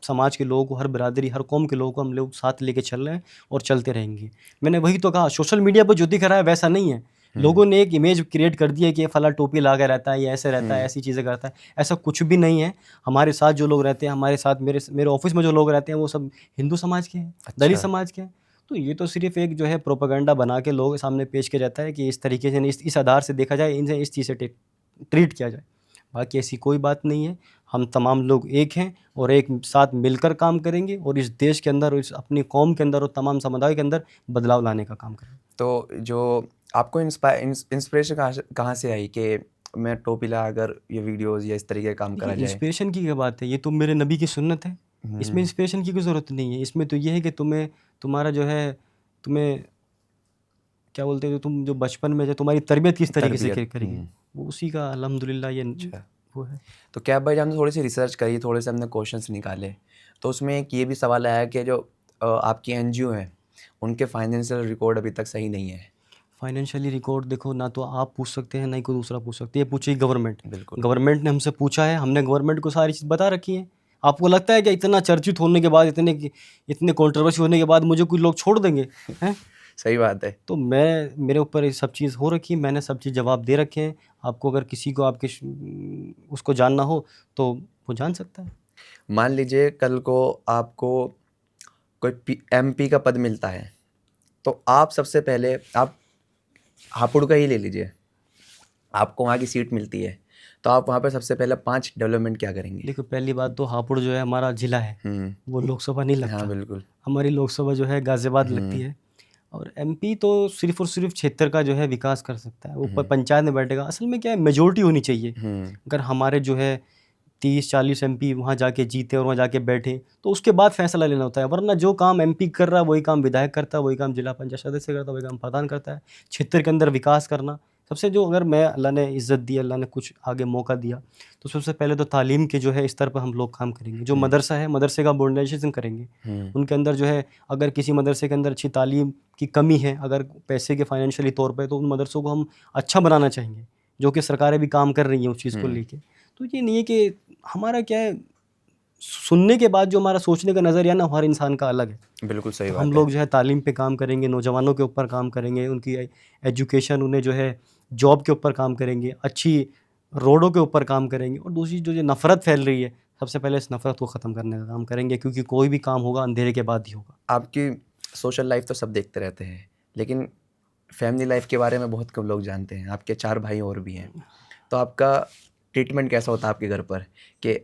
समाज के लोगों को, हर बिरादरी, हर कौम के लोगों को हम लोग साथ लेके चल रहे हैं और चलते रहेंगे। मैंने वही तो कहा, सोशल मीडिया पर जो दिख रहा है वैसा नहीं है। लोगों ने एक इमेज क्रिएट कर दी है कि ये फला टोपी लगा रहता है, ये ऐसे रहता है, ऐसी चीज़ें करता है। ऐसा कुछ भी नहीं है। हमारे साथ जो लोग रहते हैं, हमारे साथ मेरे ऑफ़िस में जो लोग रहते हैं वो सब हिंदू समाज के हैं, दलित अच्छा। समाज के हैं। तो ये तो सिर्फ़ एक जो है प्रोपेगेंडा बना के लोगों के सामने पेश किया जाता है कि इस तरीके से इस आधार से देखा जाए, इनसे इस चीज़ से ट्रीट किया जाए। बाकी ऐसी कोई बात नहीं है। हम तमाम लोग एक हैं और एक साथ मिलकर काम करेंगे और इस देश के अंदर और इस अपनी कौम के अंदर और तमाम समुदाय के अंदर बदलाव लाने का काम करेंगे। तो जो आपको इंस्पिरेशन कहाँ से आई कि मैं टोपी लगाकर ये वीडियोज़ या इस तरीके का काम करा देखिए, जाए? इंस्पिरेशन की क्या बात है, ये तो मेरे नबी की सुन्नत है। इसमें इंस्पिरेशन की कोई ज़रूरत नहीं है। इसमें तो ये है कि तुम्हारा जो है, तुम्हें क्या बोलते हैं, तुम जो बचपन में जो तुम्हारी तरबियत किस तरीके से तरबियत। करेगी, वो उसी का अल्हम्दुलिल्लाह ये अच्छा। वो है। तो क्या भाई, हमने थोड़ी सी रिसर्च करी, थोड़े से हमने क्वेश्चंस निकाले, तो उसमें एक ये भी सवाल आया कि जो आपकी एनजीओ हैं, उनके फाइनेंशियल रिकॉर्ड अभी तक सही नहीं है। फाइनेंशियली रिकॉर्ड देखो, ना तो आप पूछ सकते हैं, ना ही कोई दूसरा पूछ सकते है। ये पूछेगी गवर्नमेंट। बिल्कुल। गवर्नमेंट ने हमसे पूछा है, हमने गवर्नमेंट को सारी चीज़ बता रखी है। आपको लगता है कि इतना चर्चित होने के बाद, इतने कंट्रोवर्सी होने के बाद मुझे कुछ लोग छोड़ देंगे हैं? सही बात है। तो मेरे ऊपर ये सब चीज़ हो रखी है, मैंने सब चीज़ जवाब दे रखे हैं। आपको अगर किसी को उसको जानना हो तो वो जान सकता है। मान लीजिए कल को आपको कोई MP का पद मिलता है, तो आप सबसे पहले, आप हापुड़ का ही ले लीजिए, आपको वहाँ की सीट मिलती है, तो आप वहाँ पे सबसे पहले 5 डेवलपमेंट क्या करेंगे? देखो, पहली बात तो हापुड़ जो है हमारा ज़िला है, वो लोकसभा नहीं लगता। हाँ बिल्कुल। हमारी लोकसभा जो है गाज़ियाबाद लगती है, और MP तो सिर्फ और सिर्फ क्षेत्र का जो है विकास कर सकता है, ऊपर पंचायत में बैठेगा। असल में क्या है, मेजोरिटी होनी चाहिए। अगर हमारे जो है 30-40 MP वहाँ जाके जीते और वहाँ जाके बैठे, तो उसके बाद फैसला लेना होता है। वरना जो काम MP कर रहा है वही काम विधायक करता है, वही काम जिला पंचायत सदस्य करता है, वही काम प्रधान करता है। क्षेत्र के अंदर विकास करना सबसे, जो अगर मैं, अल्लाह ने इज़्ज़त दी, अल्लाह ने कुछ आगे मौका दिया, तो सबसे पहले तो तालीम के जो है स्तर पर हम लोग काम करेंगे। जो मदरसा है, मदरसे का मॉडर्नाइजेशन करेंगे। उनके अंदर जो है, अगर किसी मदरसे के अंदर अच्छी तालीम की कमी है, अगर पैसे के फाइनेंशियली तौर पर, तो उन मदरसों को हम अच्छा बनाना चाहेंगे, जो कि सरकारें भी काम कर रही हैं उस चीज़ को लेके। तो ये नहीं है कि हमारा क्या है, सुनने के बाद जो हमारा सोचने का नज़रिया ना, हर इंसान का अलग है। बिल्कुल सही बात हम है। लोग जो है तालीम पे काम करेंगे, नौजवानों के ऊपर काम करेंगे, उनकी एजुकेशन, उन्हें जो है जॉब के ऊपर काम करेंगे, अच्छी रोडों के ऊपर काम करेंगे। और दूसरी जो ये नफ़रत फैल रही है, सबसे पहले इस नफ़रत को ख़त्म करने का काम करेंगे, क्योंकि कोई भी काम होगा अंधेरे के बाद ही होगा। आपकी सोशल लाइफ तो सब देखते रहते हैं, लेकिन फैमिली लाइफ के बारे में बहुत कम लोग जानते हैं। आपके 4 भाई और भी हैं, तो आपका ट्रीटमेंट कैसा होता है आपके घर पर, कि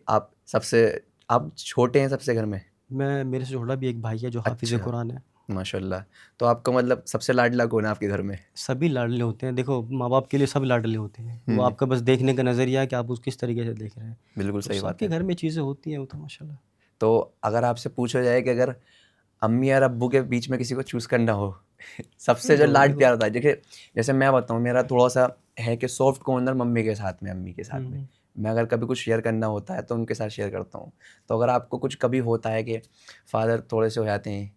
आप छोटे हैं सबसे घर में? मेरे से छोटा भी एक भाई है जो हाफिज़ अच्छा। कुरान है। माशाल्लाह। तो आपका मतलब सबसे लाडला कौन है आपके घर में? सभी लाडले होते हैं। देखो, माँ बाप के लिए सब लाडले होते हैं। वो आपका बस देखने का नज़रिया है कि आप उस किस तरीके से देख रहे हैं। बिल्कुल तो सही बात सबके है। घर में चीज़ें होती हैं, वो तो माशाल्लाह। तो अगर आपसे पूछा जाए कि अगर अम्मी और अब्बू के बीच में किसी को चूज़ करना हो, सबसे जो लाड प्यार होता है, देखिए जैसे मैं बताऊँ, मेरा थोड़ा सा है कि सॉफ्ट कॉर्नर मम्मी के साथ में, अम्मी के साथ में। मैं अगर कभी कुछ शेयर करना होता है तो उनके साथ शेयर करता हूँ। तो अगर आपको कुछ कभी होता है कि फादर थोड़े से हो जाते हैं,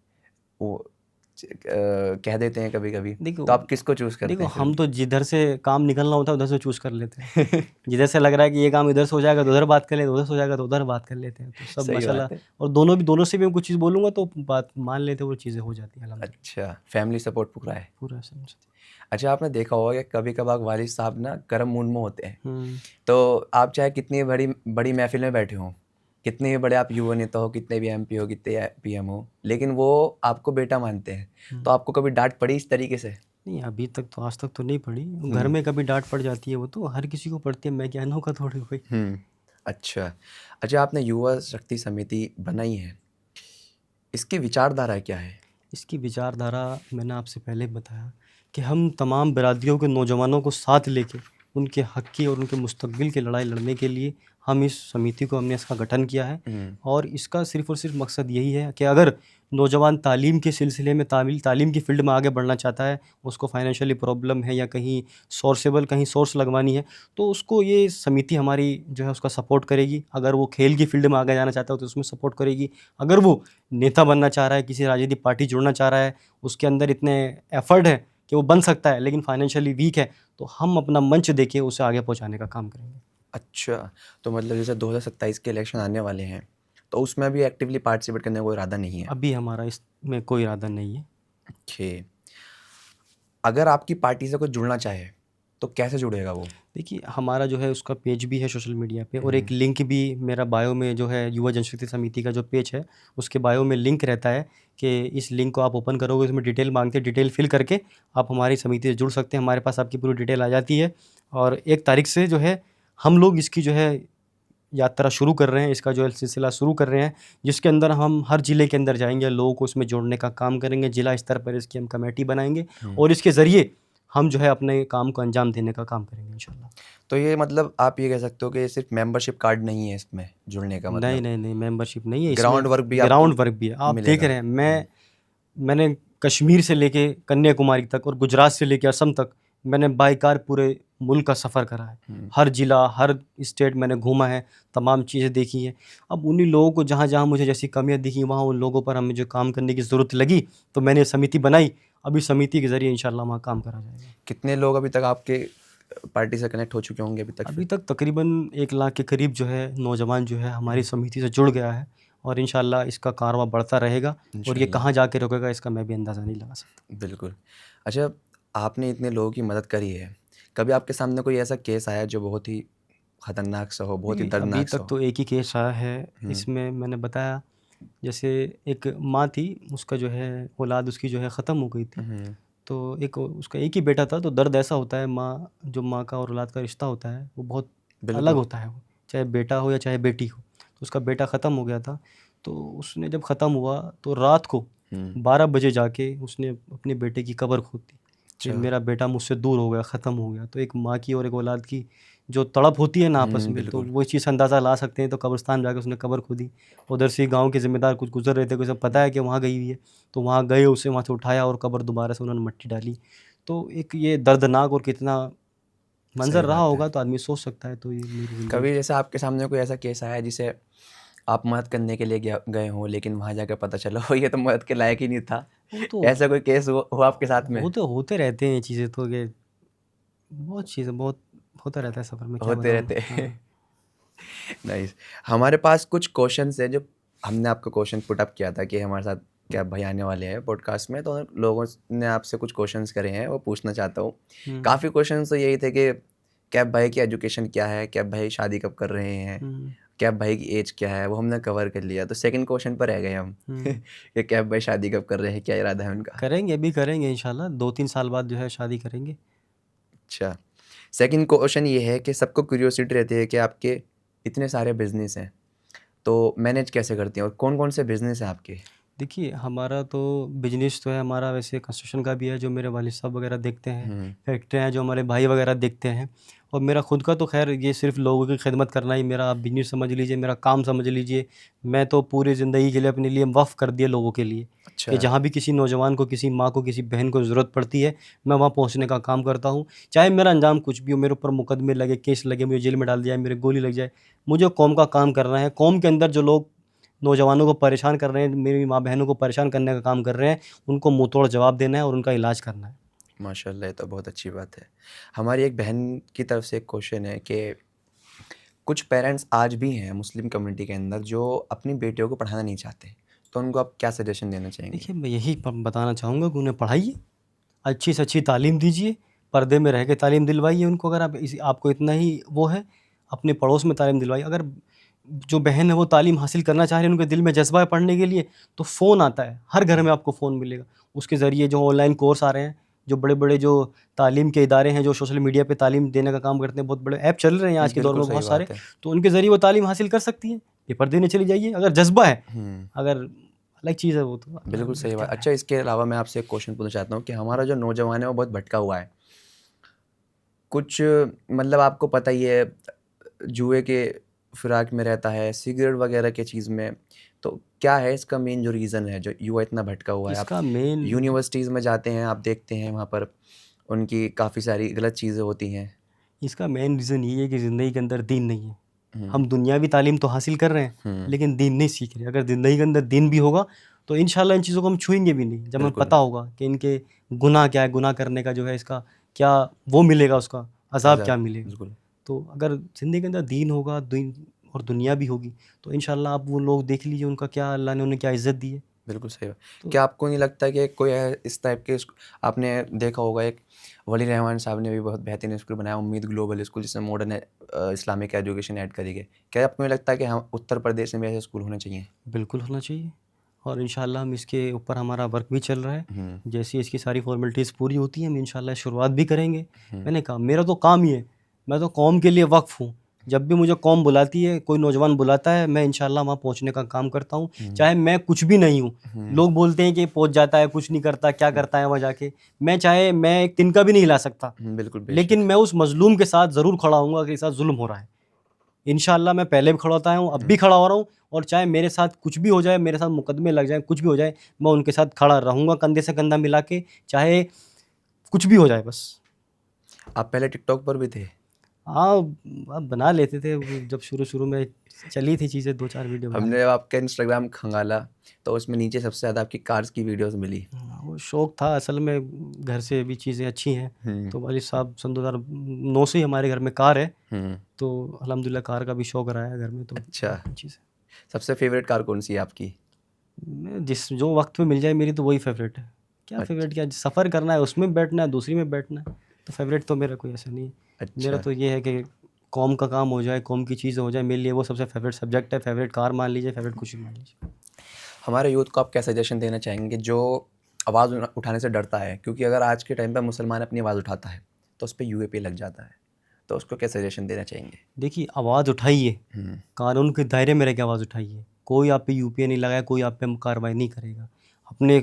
वो कह देते हैं कभी कभी, देखो तो आप किसको चूज़ करते देखो हैं फिर? हम तो जिधर से काम निकलना होता है उधर से चूज़ कर लेते हैं। जिधर से लग रहा है कि ये काम इधर से हो जाएगा तो उधर बात कर लेते हैं, उधर से हो जाएगा तो उधर बात कर लेते हैं। तो सब सही माशाल्लाह। बात है। और दोनों से भी मैं कुछ चीज़ बोलूँगा तो बात मान लेते हैं, वो चीज़ें हो जाती हैं अल्हम्दुलिल्लाह। अच्छा, फैमिली सपोर्ट पूरा है। पूरा समझ। अच्छा, आपने देखा होगा कि कभी कभार वालिद साहब ना गर्म मूड में होते हैं, तो आप चाहे कितनी बड़ी बड़ी महफिल में बैठे हों, कितने भी बड़े आप युवा नेता हो, कितने भी MP हो, कितने PM हो, लेकिन वो आपको बेटा मानते हैं। तो आपको कभी डांट पड़ी इस तरीके से? नहीं, अभी तक तो, आज तक तो नहीं पड़ी। घर में कभी डांट पड़ जाती है, वो तो हर किसी को पड़ती है, मैं क्या अनोखा थोड़ी कोई। अच्छा। अच्छा, आपने युवा शक्ति समिति बनाई है, इसकी विचारधारा क्या है? इसकी विचारधारा मैंने आपसे पहले बताया कि हम तमाम बिरादरियों के नौजवानों को साथ लेके उनके हक़ की और उनके मुस्तक़बिल की लड़ाई लड़ने के लिए हम इस समिति को, हमने इसका गठन किया है। और इसका सिर्फ़ और सिर्फ मकसद यही है कि अगर नौजवान तालीम के सिलसिले में, तालीम की फ़ील्ड में आगे बढ़ना चाहता है, उसको फ़ाइनेंशियली प्रॉब्लम है या कहीं सोर्स लगवानी है, तो उसको ये समिति हमारी जो है उसका सपोर्ट करेगी। अगर वो खेल की फ़ील्ड में आगे जाना चाहता है तो उसमें सपोर्ट करेगी। अगर वो नेता बनना चाह रहा है, किसी राजनीतिक पार्टी जुड़ना चाह रहा है, उसके अंदर इतने एफ़र्ट है कि वो बन सकता है, लेकिन फाइनेंशियली वीक है, तो हम अपना मंच देके उसे आगे पहुंचाने का काम करेंगे। अच्छा, तो मतलब जैसे 2027 के इलेक्शन आने वाले हैं, तो उसमें भी एक्टिवली पार्टिसिपेट करने का कोई इरादा नहीं है? अभी हमारा इसमें कोई इरादा नहीं है। ओके। अगर आपकी पार्टी से कोई जुड़ना चाहे तो कैसे जुड़ेगा वो? देखिए, हमारा जो है उसका पेज भी है सोशल मीडिया पे, और एक लिंक भी मेरा बायो में जो है, युवा जनशक्ति समिति का जो पेज है उसके बायो में लिंक रहता है कि इस लिंक को आप ओपन करोगे, उसमें डिटेल मांगते हैं, डिटेल फिल करके आप हमारी समिति से जुड़ सकते हैं। हमारे पास आपकी पूरी डिटेल आ जाती है। और 1 तारीख से जो है हम लोग इसकी जो है यात्रा शुरू कर रहे हैं, इसका जो है सिलसिला शुरू कर रहे हैं, जिसके अंदर हम हर ज़िले के अंदर जाएंगे, लोगों को इसमें जोड़ने का काम करेंगे। ज़िला स्तर पर इसकी हम कमेटी बनाएंगे और इसके ज़रिए हम जो है अपने काम को अंजाम देने का काम करेंगे इंशाल्लाह। तो ये मतलब आप ये कह सकते हो कि ये सिर्फ मेंबरशिप कार्ड नहीं है इसमें जुड़ने का मतलब? नहीं, मेंबरशिप नहीं है, ग्राउंड वर्क भी आपको ग्राउंड वर्क भी है। आप देख रहे हैं, मैंने कश्मीर से लेके कन्याकुमारी तक और गुजरात से लेके असम तक मैंने बाई कार पूरे मुल्क का सफ़र करा है। हर ज़िला, हर स्टेट मैंने घूमा है, तमाम चीज़ें देखी हैं। अब उन्हीं लोगों को जहाँ जहाँ मुझे जैसी कमियाँ दिखी, वहाँ उन लोगों पर हमें जो काम करने की ज़रूरत लगी, तो मैंने समिति बनाई। अभी समिति के ज़रिए इंशाल्लाह वहाँ काम करा जाएगा। कितने लोग अभी तक आपके पार्टी से कनेक्ट हो चुके होंगे अभी तक? अभी तक तकरीबन 1 लाख के करीब जो है नौजवान जो है हमारी समिति से जुड़ गया है, और इंशाल्लाह इसका कारवां बढ़ता रहेगा, और ये इंशाल्लाह। कहाँ जाके रुकेगा इसका मैं भी अंदाज़ा नहीं लगा सकता। बिल्कुल। अच्छा, आपने इतने लोगों की मदद करी है, कभी आपके सामने कोई ऐसा केस आया जो बहुत ही खतरनाक सा हो, बहुत ही नहीं, अभी दर्दनाक सा तक हो? तो एक ही केस आया है। इसमें मैंने बताया, जैसे एक माँ थी, उसका जो है औलाद उसकी जो है ख़त्म हो गई थी। हुँ, तो एक उसका एक ही बेटा था, तो दर्द ऐसा होता है, जो माँ का और औलाद का रिश्ता होता है वो बहुत अलग बिल्कुल। होता है, वो चाहे बेटा हो या चाहे बेटी हो। तो उसका बेटा ख़त्म हो गया था, तो उसने जब ख़त्म हुआ तो रात को हुँ, 12 बजे जाके उसने अपने बेटे की कब्र खोद दी कि अच्छा। मेरा बेटा मुझसे दूर हो गया, ख़त्म हो गया। तो एक माँ की और एक औलाद की जो तड़प होती है ना आपस में, तो बिल्कुल। वो चीज़ अंदाज़ा ला सकते हैं। तो कब्रिस्तान जाके उसने कब्र खोदी। उधर से गाँव के ज़िम्मेदार कुछ गुज़र रहे थे, कुछ पता है कि वहाँ गई हुई है, तो वहाँ गए, उसे वहाँ से उठाया और कब्र दोबारा से उन्होंने मिट्टी डाली। तो एक ये दर्दनाक और कितना सही मंज़र रहा बात है। होगा, तो आदमी सोच सकता है। तो ये मेरी ज़िंदगी कभी जैसे आपके सामने कोई ऐसा केस आया जिसे आप मदद करने के लिए गए हों, लेकिन वहाँ जाकर पता चला हो ये तो मदद के लायक ही नहीं था? वो तो ऐसा कोई केस हुआ आपके साथ में? होते रहते हैं ये चीज़ें, तो ये बहुत चीज़ें बहुत होता रहता है सफ़र में, क्या होते बताऊँ मैं? रहते हैं। हाँ। नाइस। हमारे पास कुछ क्वेश्चंस हैं जो हमने आपको क्वेश्चन पुट अप किया था कि हमारे साथ कैब भाई आने वाले हैं पॉडकास्ट में, तो लोगों ने आपसे कुछ क्वेश्चंस करे हैं, वो पूछना चाहता हूँ। हुँ, काफ़ी क्वेश्चंस तो यही थे कि कैब भाई की एजुकेशन क्या है, कैब भाई शादी कब कर रहे हैं, हुँ, कैब भाई की एज क्या है, वो हमने कवर कर लिया। तो सेकंड क्वेश्चन पर रह गए हम हुँ। कि कैब भाई शादी कब कर रहे हैं, क्या इरादा है उनका? करेंगे, अभी करेंगे इंशाल्लाह, 2-3 साल बाद जो है शादी करेंगे। अच्छा। सेकंड क्वेश्चन ये है कि सबको क्यूरियोसिटी रहती है कि आपके इतने सारे बिजनेस हैं, तो मैनेज कैसे करते हैं और कौन-कौन से बिजनेस हैं आपके? देखिए, हमारा तो बिज़नेस तो है, हमारा वैसे कंस्ट्रक्शन का भी है, जो मेरे वालिद साहब वगैरह देखते हैं। हुँ, फैक्ट्रियाँ हैं, जो हमारे भाई वगैरह देखते हैं। और मेरा खुद का तो ख़ैर ये सिर्फ़ लोगों की खिदमत करना ही मेरा बिज़नेस समझ लीजिए, मेरा काम समझ लीजिए। मैं तो पूरी ज़िंदगी के लिए अपने लिए वक़्फ़ कर दिया लोगों के लिए, अच्छा। कि जहाँ भी किसी नौजवान को, किसी माँ को, किसी बहन को ज़रूरत पड़ती है, मैं वहाँ पहुँचने का काम करता हूँ। चाहे मेरा अंजाम कुछ भी हो, मेरे ऊपर मुकदमे लगे, केस लगे, मुझे जेल में डाल दिया जाए, मेरे गोली लग जाए, मुझे कौम का काम करना है। कौम के अंदर जो लोग नौजवानों को परेशान कर रहे हैं, मेरी माँ-बहनों को परेशान करने का काम कर रहे हैं, उनको मुँह-तोड़ जवाब देना है और उनका इलाज करना है। माशाल्लाह, ये तो बहुत अच्छी बात है। हमारी एक बहन की तरफ से एक क्वेश्चन है कि कुछ पेरेंट्स आज भी हैं मुस्लिम कम्युनिटी के अंदर जो अपनी बेटियों को पढ़ाना नहीं चाहते, तो उनको आप क्या सजेशन देना चाहेंगे? देखिए, मैं यही प बताना चाहूँगा कि उन्हें पढ़ाइए, अच्छी से अच्छी तालीम दीजिए, पर्दे में रह के तालीम दिलवाइए उनको। अगर आपको इतना ही वो है, अपने पड़ोस में तालीम दिलवाइए। अगर जो बहन है वो तालीम हासिल करना चाह रही है, उनके दिल में जज़्बा है पढ़ने के लिए, तो फ़ोन आता है, हर घर में आपको फ़ोन मिलेगा। उसके ज़रिए जो ऑनलाइन कोर्स आ रहे हैं, जो बड़े-बड़े जो तालीम के इदारे हैं, जो सोशल मीडिया पे तालीम देने का काम करते हैं, बहुत बड़े ऐप चल रहे हैं आज के दौर बिल्कुल में सही बहुत सारे, बात है। तो उनके ज़रिए वो तालीम हासिल कर सकती हैं। पेपर देने चली जाइए, अगर जज़्बा है, हुँ, अगर अलग चीज़ है वो तो बिल्कुल सही क्या बात। है। अच्छा, इसके अलावा मैं आपसे एक क्वेश्चन पूछना चाहता हूँ कि हमारा जो नौजवान है वो बहुत भटका हुआ है। कुछ मतलब आपको पता ही है, जुए के फिराक में रहता है, सिगरेट वगैरह के चीज़ में, तो क्या है इसका मेन जो रीज़न है जो युवा इतना भटका हुआ है? आप इसका मेन यूनिवर्सिटीज़ में जाते हैं, आप देखते हैं वहाँ पर उनकी काफ़ी सारी गलत चीज़ें होती हैं। इसका मेन रीज़न ये है कि ज़िंदगी के अंदर दीन नहीं है। हुँ, हम दुनियावी तालीम तो हासिल कर रहे हैं, हुँ, लेकिन दीन नहीं सीख रहे। अगर ज़िंदगी के अंदर दीन भी होगा, तो इंशाल्लाह इन चीज़ों को हम छुएँगे भी नहीं। जब हमें बिल्कुल, पता होगा कि इनके गुनाह क्या है, गुनाह करने का जो है इसका क्या वो मिलेगा, उसका अज़ाब अज़ाब, क्या मिलेगा। बिल्कुल। तो अगर ज़िंदगी के अंदर दीन होगा, दीन और दुनिया भी होगी, तो इंशाल्लाह आप वो लोग देख लीजिए, उनका क्या अल्लाह ने उन्हें क्या इज़्ज़त दी है। बिल्कुल सही बात। तो क्या आपको नहीं लगता कि कोई इस टाइप के आपने देखा होगा, एक वली रहमान साहब ने भी बहुत बेहतरीन स्कूल बनाया, उम्मीद ग्लोबल स्कूल, जिसमें मॉडर्न इस्लामिक एजुकेशन ऐड करी गई। क्या आपको नहीं लगता कि हम उत्तर प्रदेश में भी ऐसे स्कूल होने चाहिए? बिल्कुल होना चाहिए, और इंशाल्लाह हम इसके ऊपर हमारा वर्क भी चल रहा है। हुँ, जैसे इसकी सारी फॉर्मेलिटीज़ पूरी होती हैं, हम इंशाल्लाह शुरुआत भी करेंगे। हुँ, मैंने कहा मेरा तो काम ही है, मैं तो कौम के लिए वक़्फ़ हूँ। जब भी मुझे कौम बुलाती है, कोई नौजवान बुलाता है, मैं इंशाल्लाह वहाँ पहुँचने का काम करता हूँ, हुँ, चाहे मैं कुछ भी नहीं हूँ। हुँ, लोग बोलते हैं कि पहुँच जाता है, कुछ नहीं करता, क्या करता है वहाँ जाके। मैं एक तिनका भी नहीं हिला सकता, हुँ, बिल्कुल, लेकिन बेशक। मैं उस मज़लूम के साथ ज़रूर खड़ा हूँगा कि साथ ज़ुल्म हो रहा है। इंशाल्लाह मैं पहले भी खड़ा होता हूँ, अब हुँ, भी खड़ा हो रहा हूँ, और चाहे मेरे साथ कुछ भी हो जाए, मेरे साथ मुकदमे लग जाएँ, कुछ भी हो जाए, मैं उनके साथ खड़ा रहूँगा कंधे से कंधा मिला के, चाहे कुछ भी हो जाए बस। आप पहले टिकटॉक पर भी थे? हाँ, अब बना लेते थे वो जब शुरू में चली थी चीज़ें, 2-4 वीडियो बना हमने जब आपका इंस्टाग्राम खंगाला तो उसमें नीचे सबसे ज़्यादा आपकी कार्स की वीडियोस मिली। वो शौक था असल में, घर से भी चीज़ें अच्छी हैं तो वालिद साहब सन 2009 से ही हमारे घर में कार है, तो अल्हम्दुलिल्लाह कार का भी शौक रहा है घर में, तो अच्छा। चीज़ सबसे फेवरेट कार कौन सी है आपकी? मैं जिस जो वक्त में मिल जाए मेरी तो वही फेवरेट है। क्या फेवरेट, क्या सफ़र करना है उसमें बैठना है, दूसरी में बैठना है, तो फेवरेट तो मेरा कोई ऐसा नहीं है। मेरा अच्छा। तो ये है कि कौम का काम हो जाए, कौम की चीज़ हो जाए, मेरे लिए वो सबसे फेवरेट सब्जेक्ट है। फेवरेट कार मान लीजिए, फेवरेट कुछ भी मान लीजिए। हमारे यूथ को आप क्या सजेशन देना चाहेंगे जो आवाज़ उठाने से डरता है? क्योंकि अगर आज के टाइम पे मुसलमान अपनी आवाज़ उठाता है तो उस पे यूएपी लग जाता है, तो उसको क्या सजेशन देना चाहेंगे? देखिए, आवाज़ उठाइए, कानून के दायरे में रह के आवाज़ उठाइए। कोई आप पे यूपीए नहीं लगाया, कोई आप पे कार्रवाई नहीं करेगा। अपने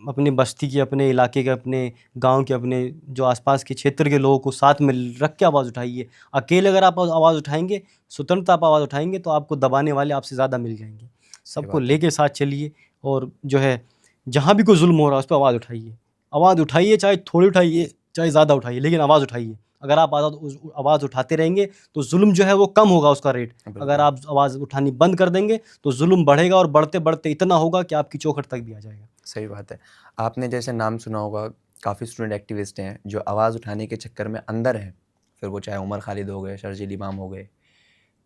अपने बस्ती के, अपने इलाके के, अपने गांव के, अपने जो आसपास के क्षेत्र के लोगों को साथ में रख के आवाज़ उठाइए। अकेले अगर आप आवाज़ उठाएंगे, स्वतंत्रता आप आवाज़ उठाएंगे, तो आपको दबाने वाले आपसे ज़्यादा मिल जाएंगे। सबको लेके साथ चलिए, और जो है जहाँ भी कोई जुल्म हो रहा है उस पर आवाज़ उठाइए। आवाज़ उठाइए, चाहे थोड़ी उठाइए चाहे ज़्यादा उठाइए, लेकिन आवाज़ उठाइए। अगर आप आवाज़ उठाते रहेंगे तो जुल्म जो है वो कम होगा उसका रेट। अगर आप आवाज़ उठानी बंद कर देंगे तो जुल्म बढ़ेगा, और बढ़ते बढ़ते इतना होगा कि आपकी चौखट तक भी आ जाएगा। सही बात है। आपने जैसे नाम सुना होगा, काफ़ी स्टूडेंट एक्टिविस्ट हैं जो आवाज़ उठाने के चक्कर में अंदर हैं, फिर वो चाहे उमर खालिद हो गए, शर्जील इमाम हो गए,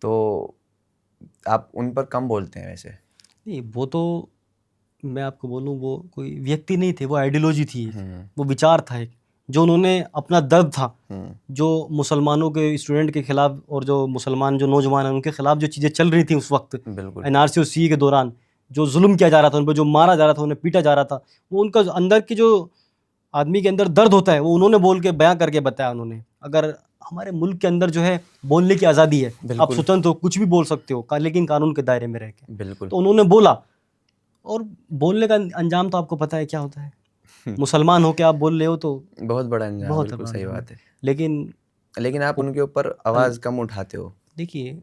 तो आप उन पर कम बोलते हैं वैसे? नहीं, वो तो मैं आपको बोलूँ, वो कोई व्यक्ति नहीं थे, वो आइडियोलॉजी थी, वो विचार था एक, जो उन्होंने अपना दर्द था, जो मुसलमानों के स्टूडेंट के खिलाफ, और जो मुसलमान जो नौजवान हैं उनके खिलाफ जो चीज़ें चल रही थी उस वक्त, बिल्कुल। एनआरसी और सीए के दौरान जो जुल्म किया जा रहा था उन पर, जो मारा जा रहा था, उन्हें पीटा जा रहा था, वो उनका अंदर की जो आदमी के अंदर दर्द होता है वो उन्होंने बोल के बयां करके बताया उन्होंने। अगर हमारे मुल्क के अंदर जो है बोलने की आज़ादी है, आप स्वतंत्र हो, कुछ भी बोल सकते हो, लेकिन कानून के दायरे में रह के। बिल्कुल। तो उन्होंने बोला, और बोलने का अंजाम तो आपको पता है क्या होता है। मुसलमान हो के आप बोल रहे हो तो बहुत बड़ा अंजाम, बहुत बिल्कुल बड़ा सही अंजाम बात है। लेकिन आप उनके ऊपर आवाज़ कम उठाते हो। देखिए,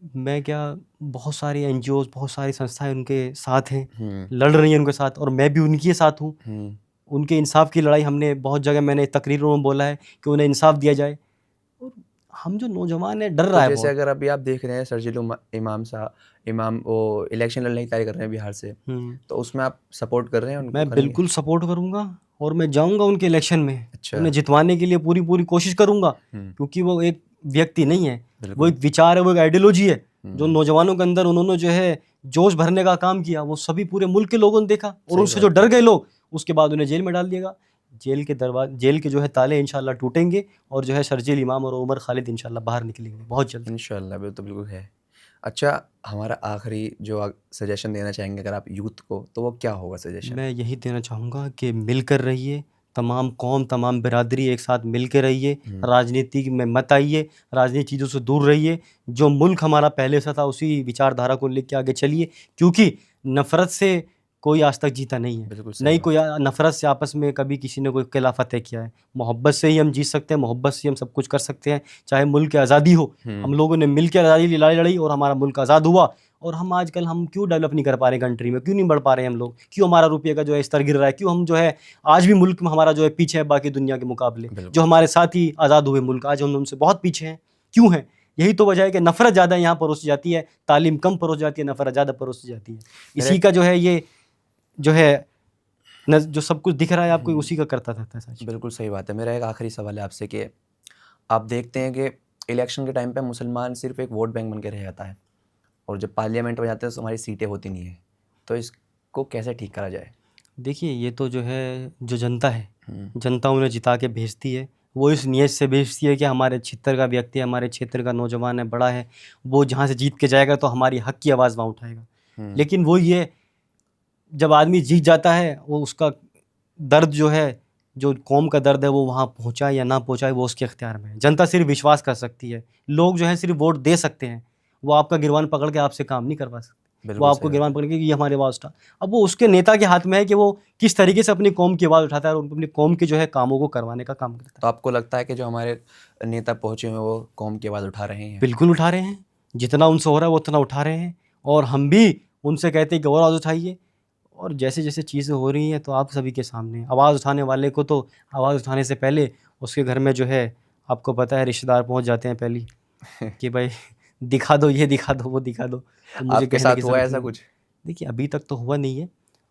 मैं क्या, बहुत सारी एनजीओ, बहुत सारी संस्थाएं उनके साथ हैं, लड़ रही हैं उनके साथ, और मैं भी उनके साथ हूँ। उनके इंसाफ की लड़ाई हमने बहुत जगह, मैंने तकरीरों में बोला है कि उन्हें इंसाफ दिया जाए। और हम जो नौजवान है डर रहा है जैसे बहुत। अगर अभी आप देख रहे हैं शर्जील इमाम वो इलेक्शन लड़ने की तैयारी कर रहे हैं बिहार से, तो उसमें आप सपोर्ट कर रहे हैं उनको? मैं बिल्कुल सपोर्ट करूंगा, और मैं जाऊंगा उनके इलेक्शन में। अच्छा। उन्हें जितवाने के लिए पूरी कोशिश करूंगा, क्योंकि वो एक व्यक्ति नहीं है, वो एक विचार है, वो एक आइडियोलॉजी है, जो नौजवानों के अंदर उन्होंने जो है जोश भरने का काम किया, वो सभी पूरे मुल्क के लोगों ने देखा, और उनसे जो डर गए लोग, उसके बाद उन्हें जेल में डाल दिएगा। जेल के जो है ताले इंशाल्लाह टूटेंगे, और जो है शर्जील इमाम और उमर खालिद इंशाल्लाह बाहर निकलेंगे बहुत जल्द। इंशाल्लाह, बिल्कुल है। अच्छा, हमारा आखिरी जो सजेशन देना चाहेंगे अगर आप यूथ को, तो वो क्या होगा सजेशन? मैं यही देना चाहूँगा कि मिलकर रहिए, तमाम कौम, तमाम बिरादरी एक साथ मिल के रहिए, राजनीति में मत आइए, राजनीतिक चीज़ों से दूर रहिए। जो मुल्क हमारा पहले से था उसी विचारधारा को लेकर आगे चलिए, क्योंकि नफ़रत से कोई आज तक जीता नहीं है। नहीं कोई नफ़रत से आपस में कभी किसी ने कोई किला फतेह किया है। मोहब्बत से ही हम जीत सकते हैं, मोहब्बत से हम सब कुछ कर सकते हैं। चाहे मुल्क की आज़ादी हो, हम लोगों ने मिल के आज़ादी की लड़ाई लड़ी और हमारा मुल्क आज़ाद हुआ। और हम आजकल हम क्यों डेवलप नहीं कर पा रहे कंट्री में, क्यों नहीं बढ़ पा रहे हम लोग, क्यों हमारा रुपये का जो है स्तर गिर रहा है, क्यों हम जो है आज भी मुल्क में हमारा जो है पीछे है बाकी दुनिया के मुकाबले। जो हमारे साथ ही आज़ाद हुए मुल्क, आज हम उनसे बहुत पीछे हैं। क्यों है? यही तो वजह है कि नफ़रत ज़्यादा यहाँ परोसी जाती है, तालीम कम परोसी जाती है, नफ़रत ज़्यादा परोसी जाती है। इसी का जो है ये जो है जो सब कुछ दिख रहा है आपको, उसी का करता रहता है सच। बिल्कुल सही बात है। मेरा एक आखिरी सवाल है आपसे कि आप देखते हैं कि इलेक्शन के टाइम पे मुसलमान सिर्फ एक वोट बैंक बन के रह जाता है, और जब पार्लियामेंट में जाते हैं तो हमारी सीटें होती नहीं है, तो इसको कैसे ठीक करा जाए? देखिए, ये तो जो है जो जनता है, जनता उन्हें जिता के भेजती है, वो इस नीयत से भेजती है कि हमारे क्षेत्र का व्यक्ति, हमारे क्षेत्र का नौजवान है, बड़ा है, वो जहाँ से जीत के जाएगा तो हमारी हक की आवाज़ वहाँ उठाएगा। लेकिन वो ये जब आदमी जीत जाता है, वो उसका दर्द जो है, जो कौम का दर्द है, वो वहाँ पहुँचाए या ना पहुँचाए वो उसके इख्तियार में है। जनता सिर्फ विश्वास कर सकती है, लोग जो है सिर्फ वोट दे सकते हैं, वो आपका गिरबान पकड़ के आपसे काम नहीं करवा सकते। वो आपको गिरबान पकड़ के ये हमारी आवाज़ उठा, अब वो उसके नेता के हाथ में है कि वो किस तरीके से अपनी कौम की आवाज़ उठाता है और अपनी कौम के जो है कामों को करवाने का काम करता है। तो आपको लगता है कि जो हमारे नेता पहुँचे हुए हैं वो कौम की आवाज़ उठा रहे हैं? बिल्कुल उठा रहे हैं, जितना उनसे हो रहा है वो उतना उठा रहे हैं, और हम भी उनसे कहते हैं कि और आवाज़ उठाइए। और जैसे जैसे चीज़ें हो रही हैं तो आप सभी के सामने आवाज़ उठाने वाले को तो आवाज़ उठाने से पहले उसके घर में जो है आपको पता है रिश्तेदार पहुंच जाते हैं पहले कि भाई दिखा दो, ये दिखा दो, वो दिखा दो, तो मुझे आपके कहने साथ की हुआ ज़रूरत ऐसा नहीं। कुछ? देखिए अभी तक तो हुआ नहीं है,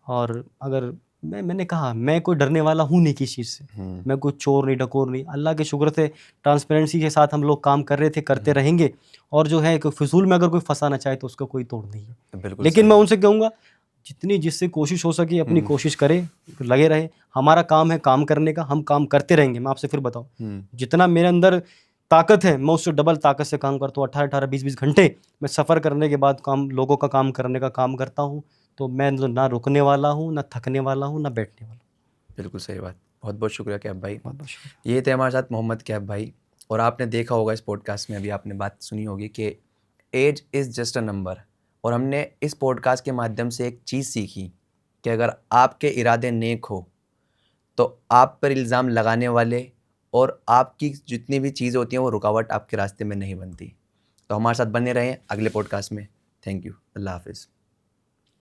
और अगर मैंने कहा मैं कोई डरने वाला हूँ नहीं किसी चीज़ से, मैं कोई चोर नहीं, डकोर नहीं। अल्लाह के शुक्र से ट्रांसपेरेंसी के साथ हम लोग काम कर रहे थे, करते रहेंगे, और जो है कि फिजूल में अगर कोई फंसाना चाहे तो उसका कोई तोड़ नहीं है। बिल्कुल लेकिन सही मैं बात। उनसे कहूँगा जितनी जिससे कोशिश हो सके अपनी कोशिश करे, लगे रहे। हमारा काम है काम करने का, हम काम करते रहेंगे। मैं आपसे फिर बताऊँ, जितना मेरे अंदर ताकत है मैं उससे डबल ताकत से काम करता हूँ। 18-18, 20-20 घंटे मैं सफ़र करने के बाद लोगों का काम करने का काम करता हूँ। तो मैं ना रुकने वाला हूँ, ना थकने वाला हूँ, ना बैठने वाला हूँ। बिल्कुल सही बात। बहुत बहुत शुक्रिया कैफ भाई। बहुत बहुत शुक्रिया। ये थे हमारे साथ मोहम्मद कैफ भाई। और आपने देखा होगा इस पॉडकास्ट में, अभी आपने बात सुनी होगी कि age is just a number. और हमने इस पॉडकास्ट के माध्यम से एक चीज़ सीखी कि अगर आपके इरादे नेक हो तो आप पर इल्ज़ाम लगाने वाले और आपकी जितनी भी चीज़ें होती हैं वो रुकावट आपके रास्ते में नहीं बनती। तो हमारे साथ बने रहें अगले पॉडकास्ट में। Thank you. अल्लाह हाफ़िज़।